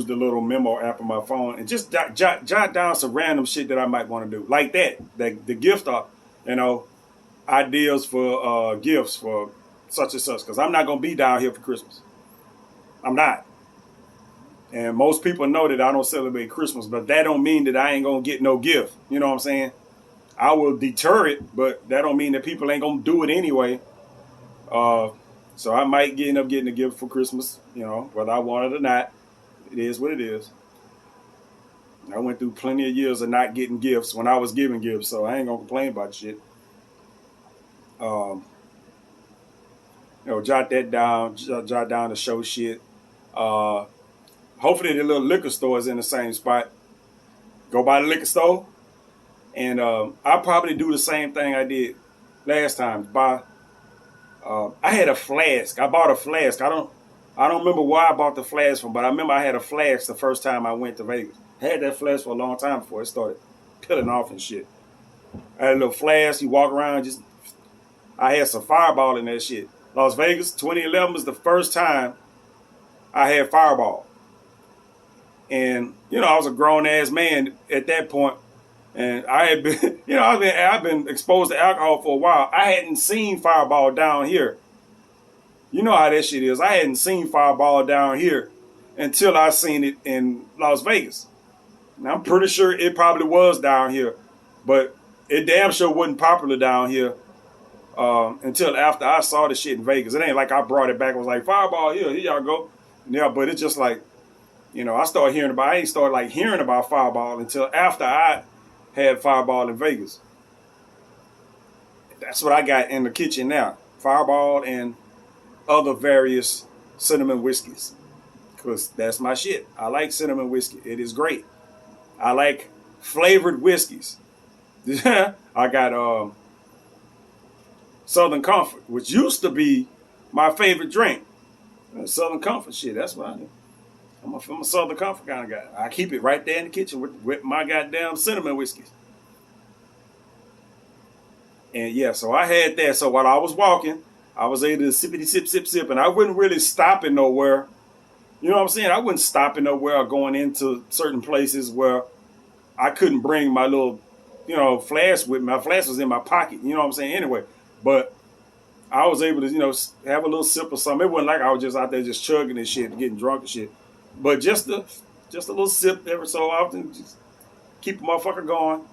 the little memo app on my phone and just jot down some random shit that I might want to do. Like that. The gift, ideas for gifts for such and such. Because I'm not going to be down here for Christmas. I'm not. And most people know that I don't celebrate Christmas, but that don't mean that I ain't going to get no gift. You know what I'm saying? I will deter it, but that don't mean that people ain't going to do it anyway. So I might end up getting a gift for Christmas, whether I want it or not. It is what it is. I went through plenty of years of not getting gifts when I was giving gifts, so I ain't going to complain about shit. Jot that down, jot down the show shit. Hopefully the little liquor store is in the same spot. Go by the liquor store. And I'll probably do the same thing I did last time. I had a flask. I bought a flask. I don't remember where I bought the flask from, but I remember I had a flask the first time I went to Vegas. I had that flask for a long time before it started peeling off and shit. I had a little flask. You walk around, I had some Fireball in that shit. Las Vegas, 2011 was the first time I had Fireball. And, I was a grown-ass man at that point. And I had been, I've been exposed to alcohol for a while. I hadn't seen Fireball down here. You know how that shit is. I hadn't seen Fireball down here until I seen it in Las Vegas. Now, I'm pretty sure it probably was down here. But it damn sure wasn't popular down here until after I saw the shit in Vegas. It ain't like I brought it back and was like, Fireball, here y'all go. Yeah, but it's just like, I ain't started hearing about Fireball until after I had Fireball in Vegas. That's what I got in the kitchen now. Fireball and other various cinnamon whiskeys. Because that's my shit. I like cinnamon whiskey. It is great. I like flavored whiskeys. I got Southern Comfort, which used to be my favorite drink. Southern Comfort shit, that's what I do. I'm a Southern Comfort kind of guy. I keep it right there in the kitchen with my goddamn cinnamon whiskeys. And yeah, so I had that. So while I was walking, I was able to sippity sip, sip, sip. And I wasn't really stopping nowhere. You know what I'm saying? I wasn't stopping nowhere or going into certain places where I couldn't bring my little, flask with me. My flask was in my pocket. You know what I'm saying? Anyway, but I was able to, have a little sip or something. It wasn't like I was just out there just chugging and shit and getting drunk and shit. But just a little sip every so often, just keep a motherfucker going.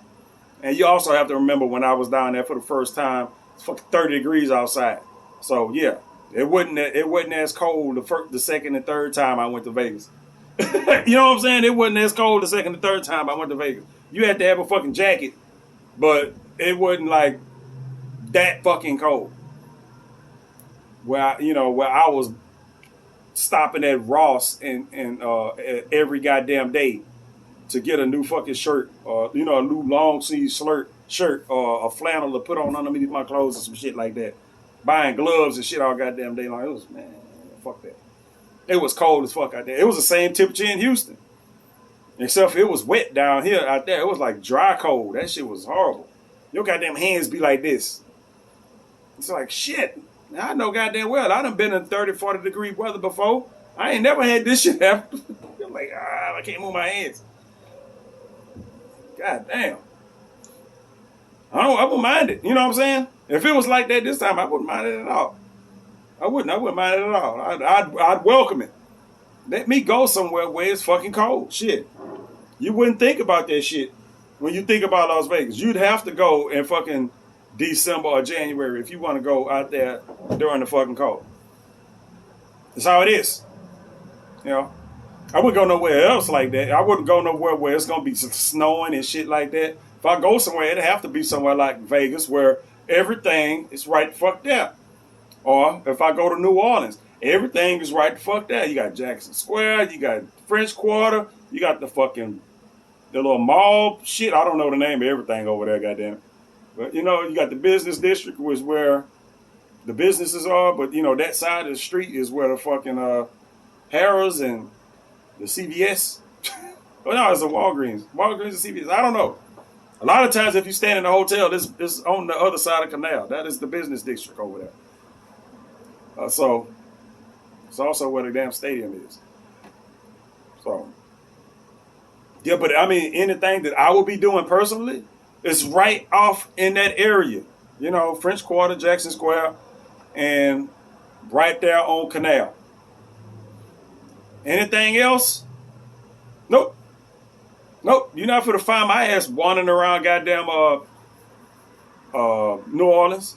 And you also have to remember when I was down there for the first time, it's fucking 30 degrees outside. So yeah, it wasn't as cold the second and third time I went to Vegas. You know what I'm saying? It wasn't as cold the second and third time I went to Vegas. You had to have a fucking jacket, but it wasn't like that fucking cold. Where I was stopping at Ross and every goddamn day to get a new fucking shirt, or a new long sleeve shirt, or a flannel to put on underneath my clothes or some shit like that. Buying gloves and shit all goddamn day long. It was, man, fuck that. It was cold as fuck out there. It was the same temperature in Houston. Except for it was wet down here. Out there, it was like dry cold. That shit was horrible. Your goddamn hands be like this. It's like, shit. I know goddamn well. I done been in 30, 40 degree weather before. I ain't never had this shit happen. I'm like, I can't move my hands. God damn. I wouldn't mind it. You know what I'm saying? If it was like that this time, I wouldn't mind it at all. I wouldn't mind it at all. I'd welcome it. Let me go somewhere where it's fucking cold. Shit. You wouldn't think about that shit when you think about Las Vegas. You'd have to go in fucking December or January if you want to go out there during the fucking cold. That's how it is. You know, I wouldn't go nowhere else like that. I wouldn't go nowhere where it's gonna be snowing and shit like that. If I go somewhere, it'd have to be somewhere like Vegas where everything is right the fuck there. Or if I go to New Orleans, everything is right the fuck there. You got Jackson Square, you got French Quarter, you got the little mall shit. I don't know the name of everything over there, goddamn. But you know, you got the business district, which is where the businesses are. But you know, that side of the street is where the fucking Harrah's and the CVS. Well, no, it's a Walgreens. Walgreens and CVS. I don't know. A lot of times, if you stand in a hotel, this is on the other side of Canal. That is the business district over there. So it's also where the damn stadium is. So yeah, but I mean, anything that I will be doing personally is right off in that area. You know, French Quarter, Jackson Square, and right there on Canal. Anything else? Nope. Nope. You're not going to find my ass wandering around goddamn New Orleans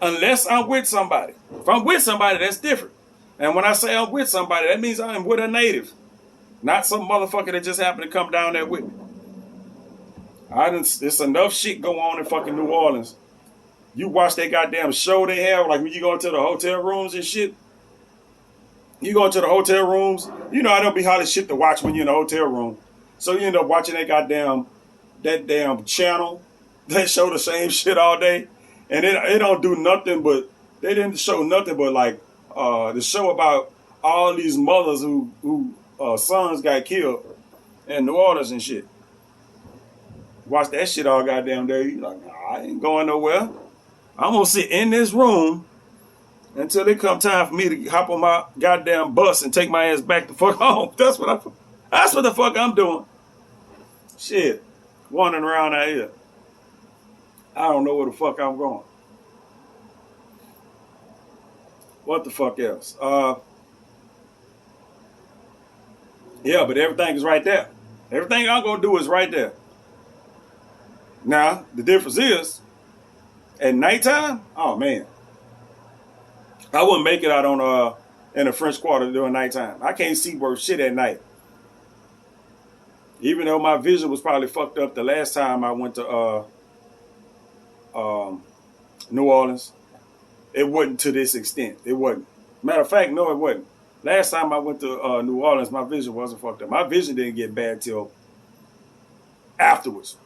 unless I'm with somebody. If I'm with somebody, that's different. And when I say I'm with somebody, that means I'm with a native, not some motherfucker that just happened to come down there with me. There's enough shit go on in fucking New Orleans. You watch that goddamn show they have, like when you go into the hotel rooms and shit. You go into the hotel rooms, you know I don't be hot as shit to watch when you're in the hotel room. So you end up watching that damn channel that show the same shit all day. And it don't do nothing but, they didn't show nothing but like the show about all these mothers who sons got killed in New Orleans and shit. Watch that shit all goddamn day. You're like, nah, I ain't going nowhere. I'm gonna sit in this room until it come time for me to hop on my goddamn bus and take my ass back the fuck home. That's what the fuck I'm doing. Shit. Wandering around out here. I don't know where the fuck I'm going. What the fuck else? Yeah, but everything is right there. Everything I'm gonna do is right there. Now, the difference is, at nighttime, oh man, I wouldn't make it out on in the French Quarter during nighttime. I can't see worth shit at night. Even though my vision was probably fucked up the last time I went to New Orleans, it wasn't to this extent. It wasn't. Matter of fact, no, it wasn't. Last time I went to New Orleans, my vision wasn't fucked up. My vision didn't get bad till afterwards.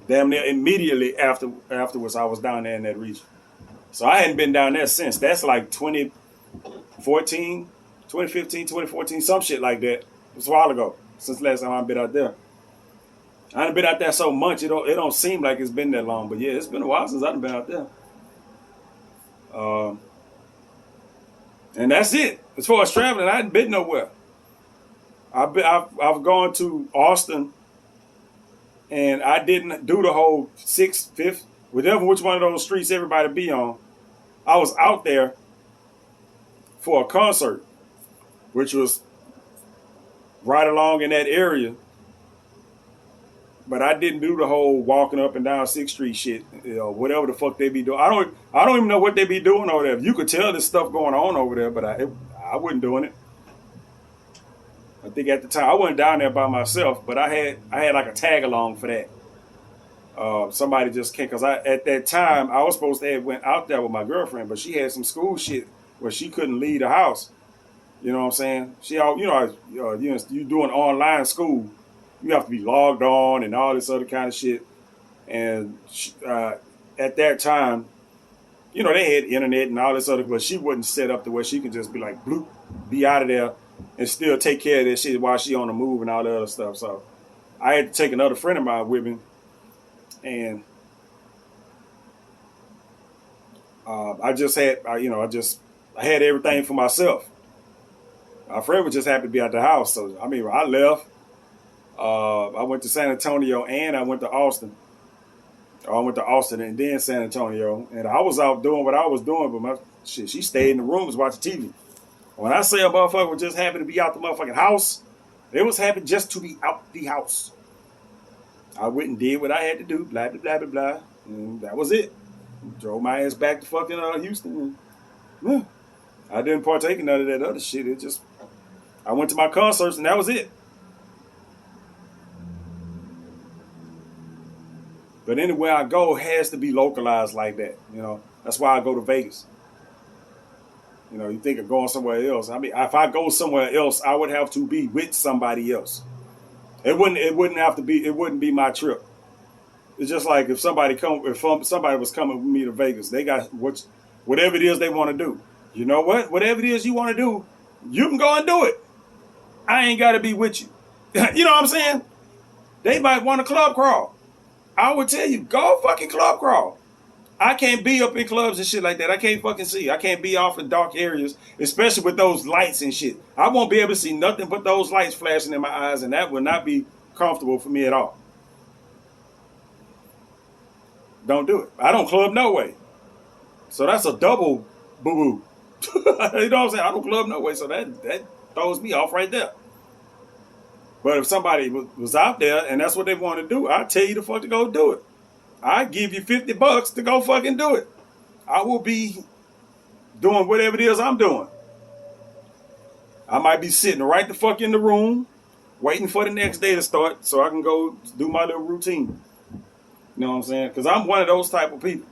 Damn near immediately afterwards, I was down there in that region. So I hadn't been down there since. That's like 2014, 2015, 2014, some shit like that. It was a while ago since last time I've been out there. I haven't been out there so much, it don't seem like it's been that long. But yeah, it's been a while since I've been out there. And that's it. As far as traveling, I hadn't been nowhere. I've gone to Austin, and I didn't do the whole 6th, 5th, whatever which one of those streets everybody be on. I was out there for a concert, which was right along in that area. But I didn't do the whole walking up and down 6th Street shit, you know, whatever the fuck they be doing. I don't even know what they be doing over there. You could tell there's stuff going on over there, but I wasn't doing it. I think at the time I wasn't down there by myself, but I had like a tag along for that. Somebody just came because at that time I was supposed to have went out there with my girlfriend, but she had some school shit where she couldn't leave the house. You know what I'm saying? You doing online school, you have to be logged on and all this other kind of shit. And at that time, you know, they had internet and all this other, but she wasn't set up to where she could just be like, bloop, be out of there and still take care of that shit while she on the move and all the other stuff. So I had to take another friend of mine with me, and I just had, I had everything for myself. My friend was just happy to be at the house, so I mean, I left. I went to San Antonio and I went to Austin. I went to Austin and then San Antonio, and I was out doing what I was doing, but she stayed in the rooms watching TV. When I say a motherfucker was just happy to be out the motherfucking house, they was happy just to be out the house. I went and did what I had to do, blah, blah, blah, blah, blah, and that was it. Drove my ass back to fucking Houston. And, I didn't partake in none of that other shit. I went to my concerts and that was it. But anywhere I go has to be localized like that. That's why I go to Vegas. You think of going somewhere else. I mean, if I go somewhere else, I would have to be with somebody else. It wouldn't be my trip. It's just like if somebody was coming with me to Vegas, they got whatever it is they want to do. You know what? Whatever it is you want to do, you can go and do it. I ain't got to be with you. You know what I'm saying? They might want a club crawl. I would tell you, go fucking club crawl. I can't be up in clubs and shit like that. I can't fucking see. I can't be off in dark areas, especially with those lights and shit. I won't be able to see nothing but those lights flashing in my eyes, and that would not be comfortable for me at all. Don't do it. I don't club no way. So that's a double boo-boo. You know what I'm saying? I don't club no way, so that throws me off right there. But if somebody was out there and that's what they want to do, I'd tell you the fuck to go do it. I'd give you $50 to go fucking do it. I will be doing whatever it is I'm doing. I might be sitting right the fuck in the room, waiting for the next day to start so I can go do my little routine. You know what I'm saying? Because I'm one of those type of people.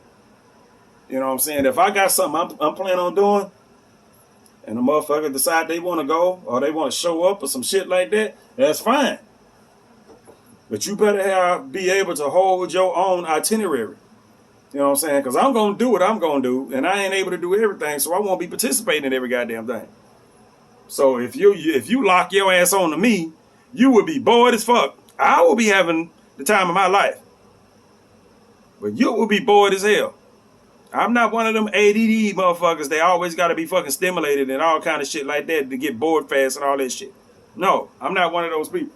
You know what I'm saying? If I got something I'm planning on doing, and the motherfucker decide they want to go or they want to show up or some shit like that, that's fine. But you better be able to hold your own itinerary. You know what I'm saying? Because I'm going to do what I'm going to do, and I ain't able to do everything, so I won't be participating in every goddamn thing. So if you lock your ass on to me, you will be bored as fuck. I will be having the time of my life. But you will be bored as hell. I'm not one of them ADD motherfuckers. They always got to be fucking stimulated and all kind of shit like that to get bored fast and all that shit. No, I'm not one of those people.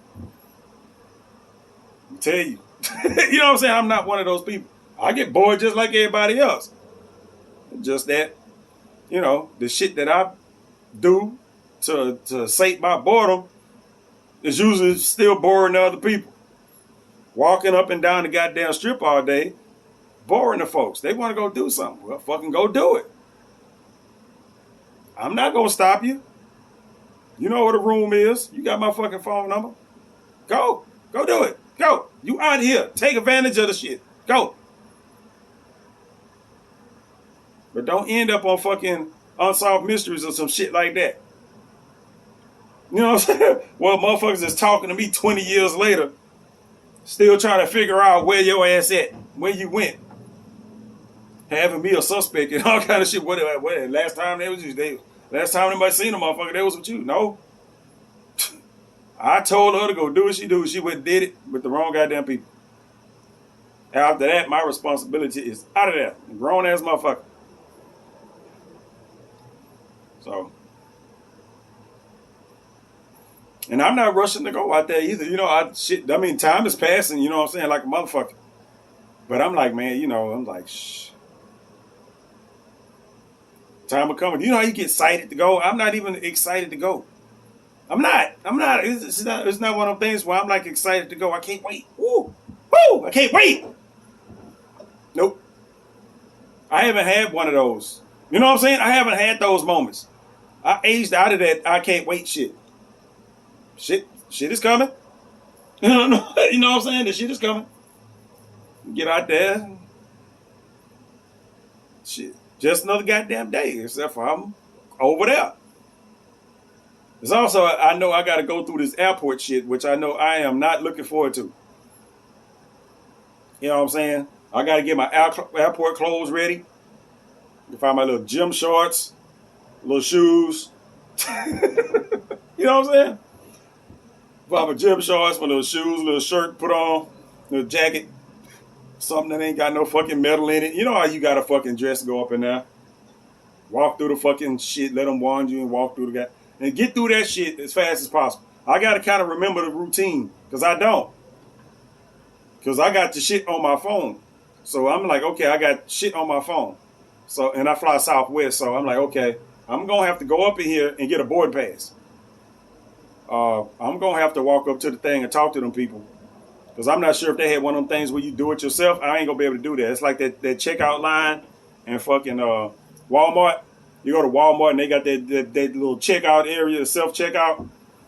I tell you. You know what I'm saying? I'm not one of those people. I get bored just like everybody else. Just that, the shit that I do to sate my boredom is usually still boring to other people. Walking up and down the goddamn strip all day, boring the folks. They want to go do something. Well, fucking go do it. I'm not going to stop you. You know where the room is. You got my fucking phone number. Go. Go do it. Go. You out here. Take advantage of the shit. Go. But don't end up on fucking Unsolved Mysteries or some shit like that. You know what I'm saying? Well, motherfuckers is talking to me 20 years later, still trying to figure out where your ass at, where you went. Having me a suspect and all kind of shit. What last time they was you? Last time anybody seen a motherfucker, they was with you. No. I told her to go do what she do. She went and did it with the wrong goddamn people. After that, my responsibility is out of there. Grown ass motherfucker. So. And I'm not rushing to go out there either. Time is passing, you know what I'm saying, like a motherfucker. But I'm like, man, I'm like, shh. Time will come. You know how you get excited to go? I'm not even excited to go. I'm not. It's not one of those things where I'm like excited to go. I can't wait. Woo! Woo! I can't wait. Nope. I haven't had one of those. You know what I'm saying? I haven't had those moments. I aged out of that I can't wait shit. Shit is coming. You know what I'm saying? The shit is coming. Get out there. Shit. Just another goddamn day, except for I'm over there. There's also, I know I got to go through this airport shit, which I know I am not looking forward to. You know what I'm saying? I got to get my airport clothes ready. Find my little gym shorts, little shoes. You You know what I'm saying? Buy my gym shorts, my little shoes, little shirt put on, little jacket, something that ain't got no fucking metal in it. You know how you got a fucking dress to go up in there. Walk through the fucking shit, let them warn you and walk through the guy. And get through that shit as fast as possible. I got to kind of remember the routine because I don't. Because I got the shit on my phone. So I'm like, okay, I got shit on my phone. So, and I fly Southwest. So I'm like, okay, I'm going to have to go up in here and get a board pass. I'm going to have to walk up to the thing and talk to them people. Because I'm not sure if they had one of them things where you do it yourself. I ain't going to be able to do that. It's like that checkout line and fucking Walmart. You go to Walmart and they got that little checkout area, the self-checkout.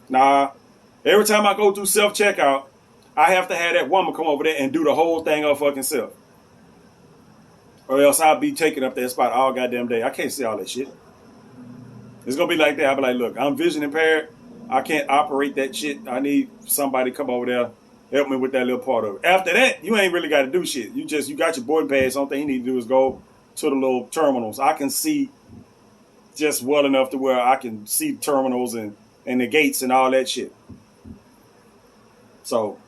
Nah, every time I go through self-checkout, I have to have that woman come over there and do the whole thing up fucking self. Or else I'll be taking up that spot all goddamn day. I can't see all that shit. It's going to be like that. I'll be like, look, I'm vision impaired. I can't operate that shit. I need somebody to come over there, help me with that little part of it. After that, you ain't really got to do shit. You got your boarding pass. The only thing you need to do is go to the little terminals. I can see just well enough to where I can see the terminals and the gates and all that shit. So,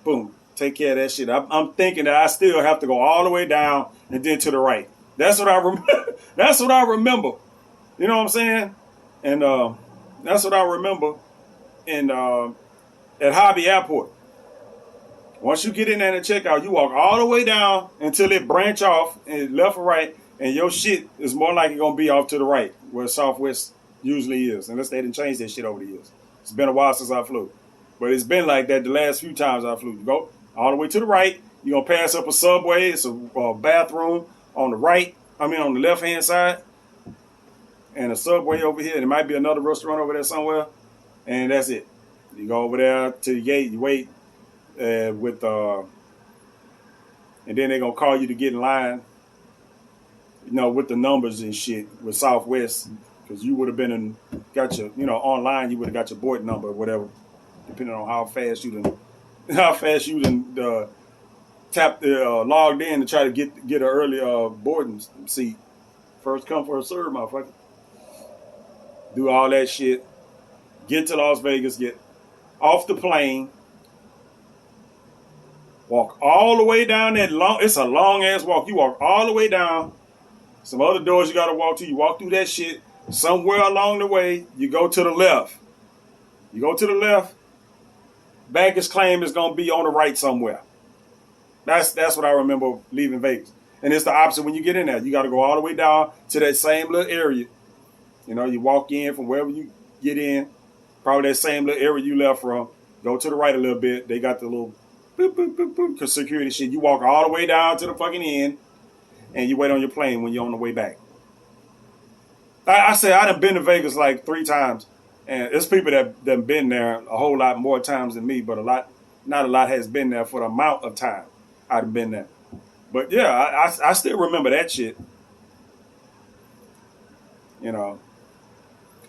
boom, take care of that shit. I'm thinking that I still have to go all the way down and then to the right. That's what I remember. That's what I remember. You know what I'm saying? And that's what I remember at Hobby Airport. Once you get in there and check out, you walk all the way down until it branch off and left or right, and your shit is more likely going to be off to the right, where Southwest usually is, unless they didn't change that shit over the years. It's been a while since I flew. But it's been like that the last few times I flew. You go all the way to the right, you're going to pass up a subway, it's a bathroom on the on the left-hand side, and a subway over here, and there might be another restaurant over there somewhere, and that's it. You go over there to the gate, you wait, and then they're going to call you to get in line, with the numbers and shit with Southwest, because you would have been online, you would have got your board number or whatever, depending on how fast you tapped logged in to try to get an early boarding seat. First come, first serve, motherfucker. Do all that shit. Get to Las Vegas, get off the plane, walk all the way down it's a long ass walk. You walk all the way down. Some other doors you gotta walk to. You walk through that shit. Somewhere along the way, you go to the left. Baggage claim is gonna be on the right somewhere. That's what I remember leaving Vegas. And it's the opposite when you get in there. You gotta go all the way down to that same little area. You walk in from wherever you get in, probably that same little area you left from. Go to the right a little bit. They got the little boop, boop, boop, boop, cause security shit. You walk all the way down to the fucking end, and you wait on your plane when you're on the way back. I say I done been to Vegas like 3 times, and there's people that done been there a whole lot more times than me, but not a lot has been there for the amount of time I've been there. But yeah, I still remember that shit.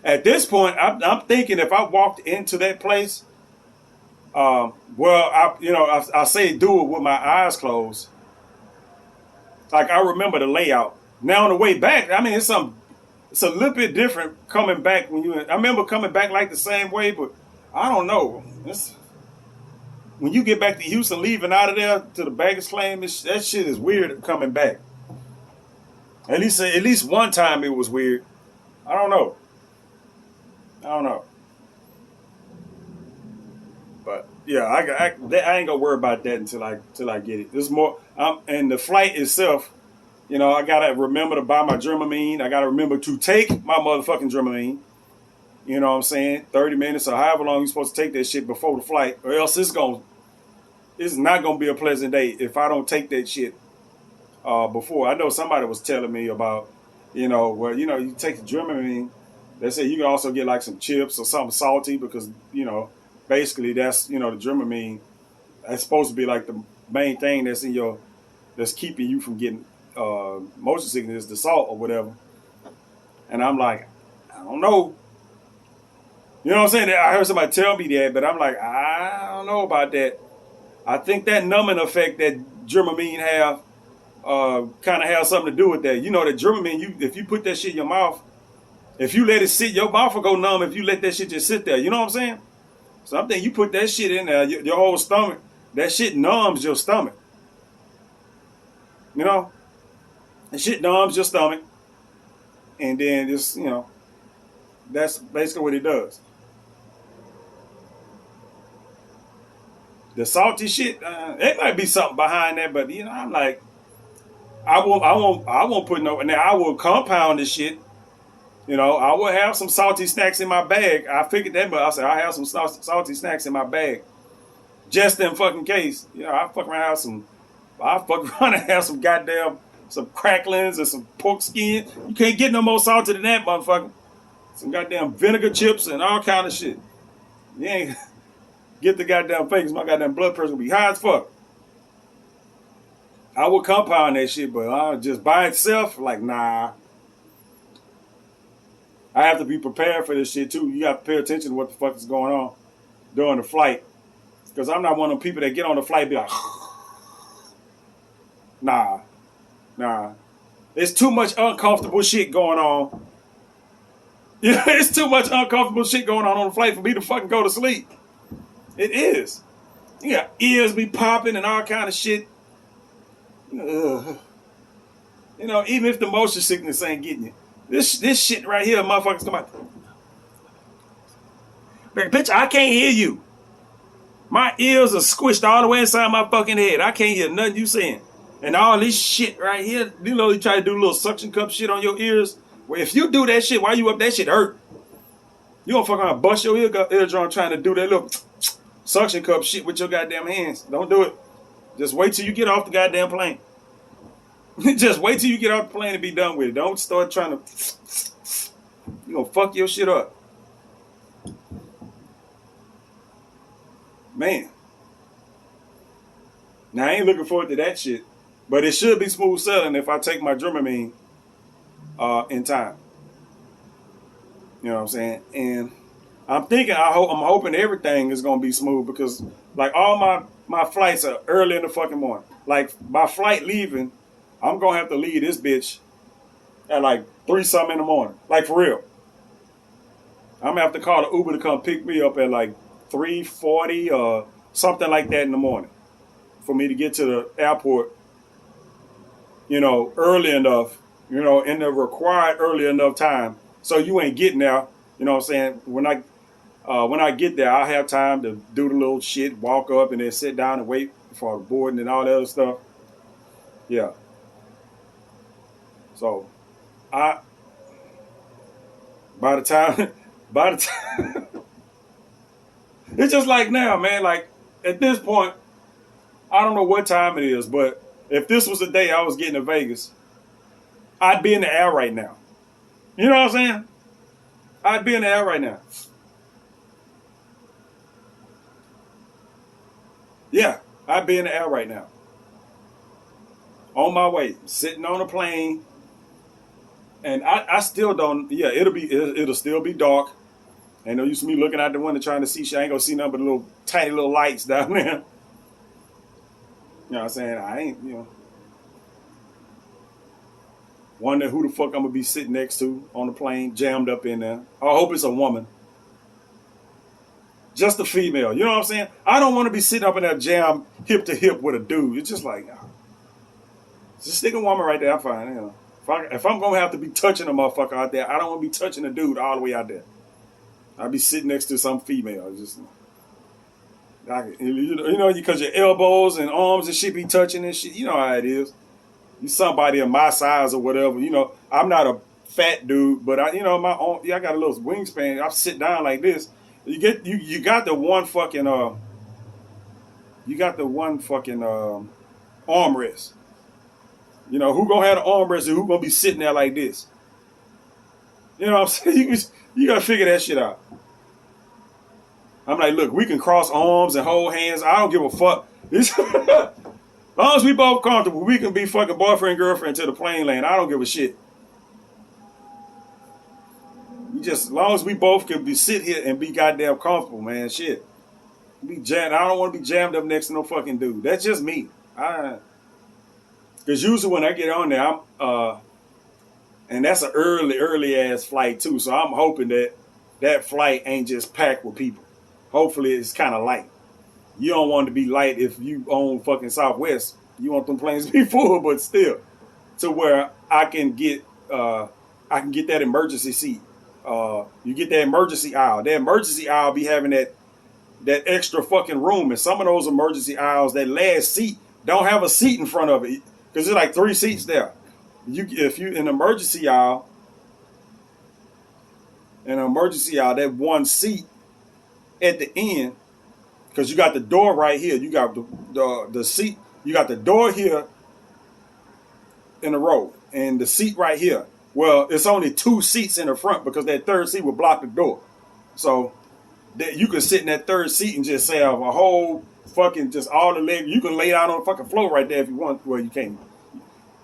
At this point, I'm thinking if I walked into that place, I say do it with my eyes closed. Like I remember the layout. Now on the way back, it's a little bit different coming back I remember coming back like the same way, but I don't know. When you get back to Houston, leaving out of there to the baggage claim, that shit is weird coming back. At least one time it was weird. I don't know. But yeah, I ain't gonna worry about that until I get it. There's more. And the flight itself, I gotta remember to buy my Dramamine. I gotta remember to take my motherfucking Dramamine. You know what I'm saying? 30 minutes or however long you're supposed to take that shit before the flight, or else it's not gonna be a pleasant day if I don't take that shit before. I know somebody was telling me about, you take the Dramamine. They say you can also get like some chips or something salty because, basically that's, the Dramamine, that's supposed to be like the main thing that's keeping you from getting motion sickness, the salt or whatever. And I'm like, I don't know. You know what I'm saying? I heard somebody tell me that, but I'm like, I don't know about that. I think that numbing effect that Dramamine have kind of has something to do with that. The Dramamine, if you put that shit in your mouth, If you let it sit, your mouth will go numb if you let that shit just sit there. You know what I'm saying? So I'm thinking you put that shit in there, your whole stomach, that shit numbs your stomach. You know? That shit numbs your stomach. And then just, that's basically what it does. The salty shit, it might be something behind that, but I'm like, I won't put no. Now I will compound this shit. I will have some salty snacks in my bag. I figured that, but I said I have some salty snacks in my bag, just in fucking case. I fuck around have some. I fuck around and have some goddamn some cracklings and some pork skin. You can't get no more salty than that, motherfucker. Some goddamn vinegar chips and all kind of shit. You ain't get the goddamn fakes. My goddamn blood pressure will be high as fuck. I would compound that shit, but just by itself, like, nah. I have to be prepared for this shit too. You got to pay attention to what the fuck is going on during the flight. Because I'm not one of them people that get on the flight and be like, nah. There's too much uncomfortable shit going on. It's too much uncomfortable shit going on the flight for me to fucking go to sleep. It is. You got ears be popping and all kind of shit. Even if the motion sickness ain't getting you. This shit right here, motherfuckers come out. Bitch, I can't hear you. My ears are squished all the way inside my fucking head. I can't hear nothing you saying. And all this shit right here, you try to do a little suction cup shit on your ears. Well, if you do that shit while you up, that shit hurt. You don't fuck around bust your eardrum trying to do that little suction cup shit with your goddamn hands. Don't do it. Just wait till you get off the goddamn plane. Just wait till you get off the plane and be done with it. Don't start trying to. You gonna fuck your shit up. Man. Now, I ain't looking forward to that shit. But it should be smooth sailing if I take my Dramamine in time. You know what I'm saying? And I'm thinking, I'm hoping everything is going to be smooth because, like, all my flights are early in the fucking morning. Like, my flight leaving, I'm going to have to leave this bitch at, like, 3-something in the morning. Like, for real. I'm going to have to call the Uber to come pick me up at, like, 3:40 or something like that in the morning for me to get to the airport, early enough, in the required early enough time. So you ain't getting there, you know what I'm saying? When I get there, I'll have time to do the little shit, walk up and then sit down and wait for the boarding and all that other stuff. Yeah. So by the time it's just like now, man, like at this point, I don't know what time it is, but if this was the day I was getting to Vegas, I'd be in the air right now. You know what I'm saying? I'd be in the air right now. Yeah, I'd be in the air right now. On my way, sitting on a plane. And I still don't, yeah, it'll still be dark. And no use me looking out the window trying to see shit. I ain't gonna see nothing but little tiny little lights down there. You know what I'm saying? I ain't, wonder who the fuck I'm gonna be sitting next to on the plane, jammed up in there. I hope it's a woman. Just a female. You know what I'm saying? I don't want to be sitting up in that jam hip to hip with a dude. It's just like, just stick a woman right there, I'm fine. If I'm gonna have to be touching a motherfucker out there, I don't want to be touching a dude all the way out there. I'll be sitting next to some female. Just, because your elbows and arms and shit be touching and shit. You know how it is. You somebody of my size or whatever. I'm not a fat dude, but I got a little wingspan. I sit down like this. You got the one fucking armrest. Who gonna have the armrest and who gonna be sitting there like this? You know what I'm saying? You gotta figure that shit out. I'm like, look, we can cross arms and hold hands. I don't give a fuck. As long as we both comfortable, we can be fucking boyfriend and girlfriend to the plane land. I don't give a shit. As long as we both can sit here and be goddamn comfortable, man, shit. I don't want to be jammed up next to no fucking dude. That's just me. Because usually when I get on there, And that's an early ass flight too. So I'm hoping that that flight ain't just packed with people. Hopefully it's kind of light. You don't want it to be light if you own fucking Southwest. You want them planes to be full, but still, to where I can get that emergency seat. You get that emergency aisle. That emergency aisle be having that extra fucking room. And some of those emergency aisles, that last seat don't have a seat in front of it because there's like 3 seats there. If you in an emergency aisle, that one seat at the end, because you got the door right here. You got the seat. You got the door here in the row, and the seat right here. Well, it's only 2 seats in the front because that third seat will block the door. So that you can sit in that third seat and just have a whole fucking just all the leg. You can lay down on the fucking floor right there if you want. Well, you can't.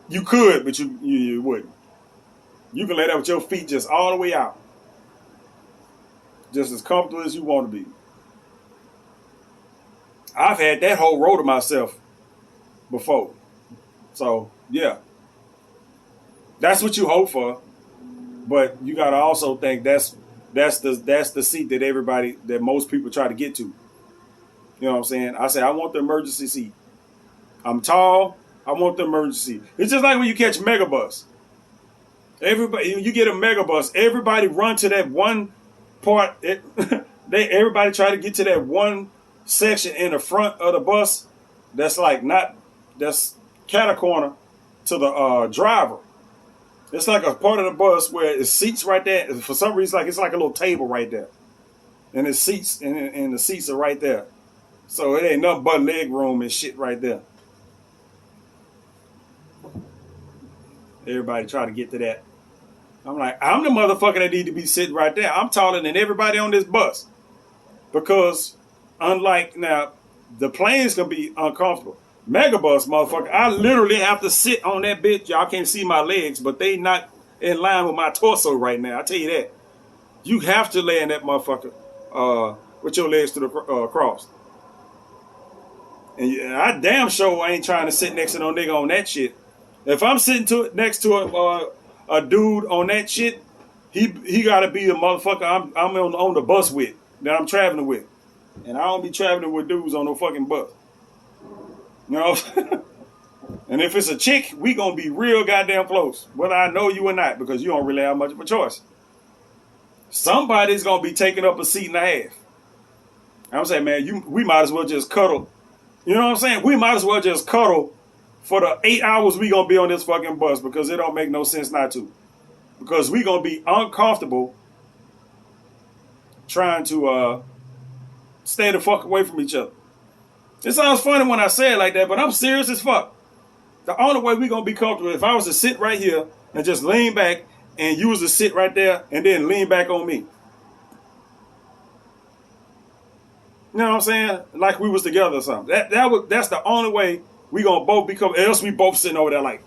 You could, but you wouldn't. You can lay there with your feet just all the way out, just as comfortable as you want to be. I've had that whole row to myself before. So, yeah. That's what you hope for. But you got to also think that's the seat that most people try to get to. You know what I'm saying? I say, I want the emergency seat. I'm tall. I want the emergency seat. It's just like when you catch Megabus. You get a Megabus, everybody run to that one part. Everybody try to get to that one section in the front of the bus that's cat a corner to the driver. It's like a part of the bus where it's seats right there. For some reason, it's like a little table right there, and it's seats, and the seats are right there. So it ain't nothing but leg room and shit right there. Everybody try to get to that. I'm like, I'm the motherfucker that need to be sitting right there. I'm taller than everybody on this bus, because unlike now, the plane's gonna be uncomfortable. Megabus, motherfucker, I literally have to sit on that bitch. Y'all can't see my legs, but they not in line with my torso right now. I tell you that. You have to lay in that motherfucker with your legs to the cross. And I damn sure ain't trying to sit next to no nigga on that shit. If I'm sitting next to a dude on that shit, he got to be the motherfucker I'm on the bus with, that I'm traveling with. And I don't be traveling with dudes on no fucking bus. You know? And if it's a chick, we gonna be real goddamn close, whether I know you or not, because you don't really have much of a choice. Somebody's gonna be taking up a seat and a half. I'm saying, man, we might as well just cuddle. You know what I'm saying? We might as well just cuddle for the 8 hours we gonna be on this fucking bus, because it don't make no sense not to. Because we gonna be uncomfortable trying to stay the fuck away from each other. It sounds funny when I say it like that, but I'm serious as fuck. The only way we gonna be comfortable if I was to sit right here and just lean back, and you was to sit right there and then lean back on me. You know what I'm saying? Like we was together or something. That's the only way we gonna both be comfortable. Else we both sitting over there like.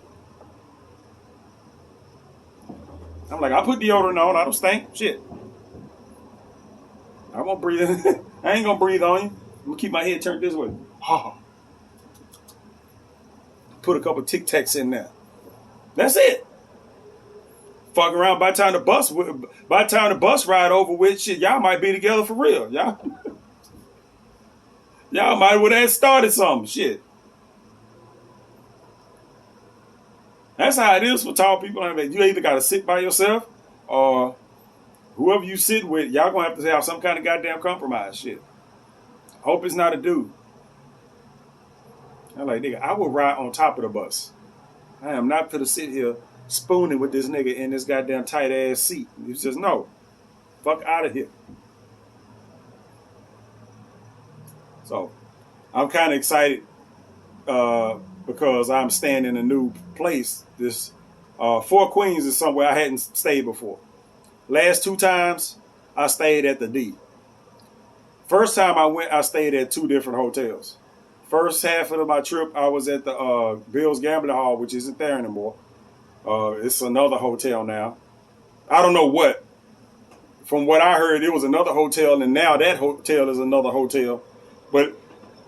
I'm like, I put deodorant on. I don't stink. Shit. I won't breathe. I ain't gonna breathe on you. I'm gonna keep my head turned this way. Put a couple Tic Tacs in there. That's it. Fuck around by the time the bus ride over with, shit, y'all might be together for real. Y'all might would have started something. Shit. That's how it is for tall people. I mean, you either gotta sit by yourself, or whoever you sit with, y'all gonna have to have some kind of goddamn compromise. Shit. Hope it's not a dude. I'm like, nigga, I will ride on top of the bus. I am not gonna sit here spooning with this nigga in this goddamn tight ass seat. He says, no, fuck out of here. So I'm kind of excited because I'm staying in a new place. This Fort Queens is somewhere I hadn't stayed before. Last 2 times I stayed at the D. First time I went, I stayed at 2 different hotels. First half of my trip, I was at the Bill's Gambling Hall, which isn't there anymore. It's another hotel now. I don't know what. From what I heard, it was another hotel, and now that hotel is another hotel. But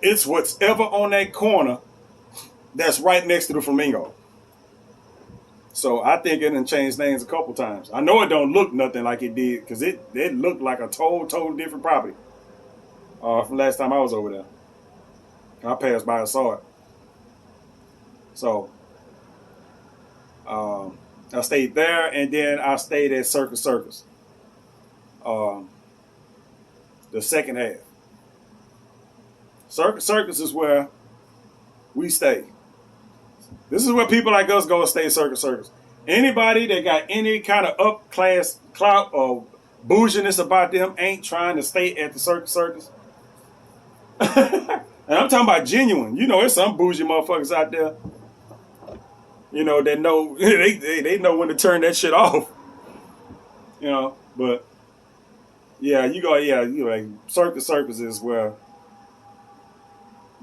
it's whatever on that corner that's right next to the Flamingo. So I think it done changed names a couple times. I know it don't look nothing like it did because it looked like a total different property from last time I was over there. I passed by and saw it. So I stayed there, and then I stayed at Circus Circus. Um, the second half. Circus Circus is where we stay. This is where people like us go and stay at Circus Circus. Anybody that got any kind of up class clout or bouginess about them ain't trying to stay at the Circus Circus. And I'm talking about genuine. You know, there's some bougie motherfuckers out there. You know, that know they know when to turn that shit off. You know, but yeah, you know, like Circus Circus is where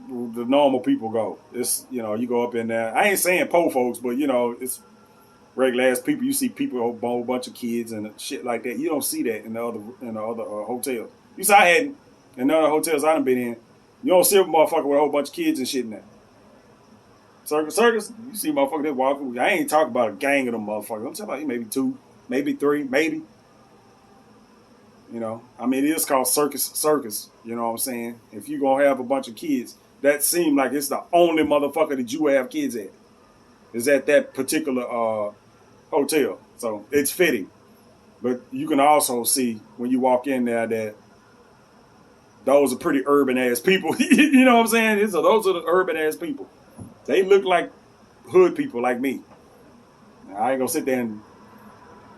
the normal people go. It's, you know, you go up in there. I ain't saying po folks, but you know, it's regular ass people. You see people, a whole bunch of kids and shit like that. You don't see that in the other hotels. You see, I had in the other hotels I done been in. You don't see a motherfucker with a whole bunch of kids and shit in there. Circus Circus, you see motherfuckers that walking. I ain't talking about a gang of them motherfuckers. I'm talking about maybe 2, maybe 3, maybe. You know, I mean, it is called Circus. You know what I'm saying? If you gonna have a bunch of kids, that seems like it's the only motherfucker that you have kids at. Is at that particular hotel. So it's fitting. But you can also see when you walk in there that those are pretty urban ass people. You know what I'm saying? Those are the urban ass people. They look like hood people like me. Now, I ain't gonna sit there and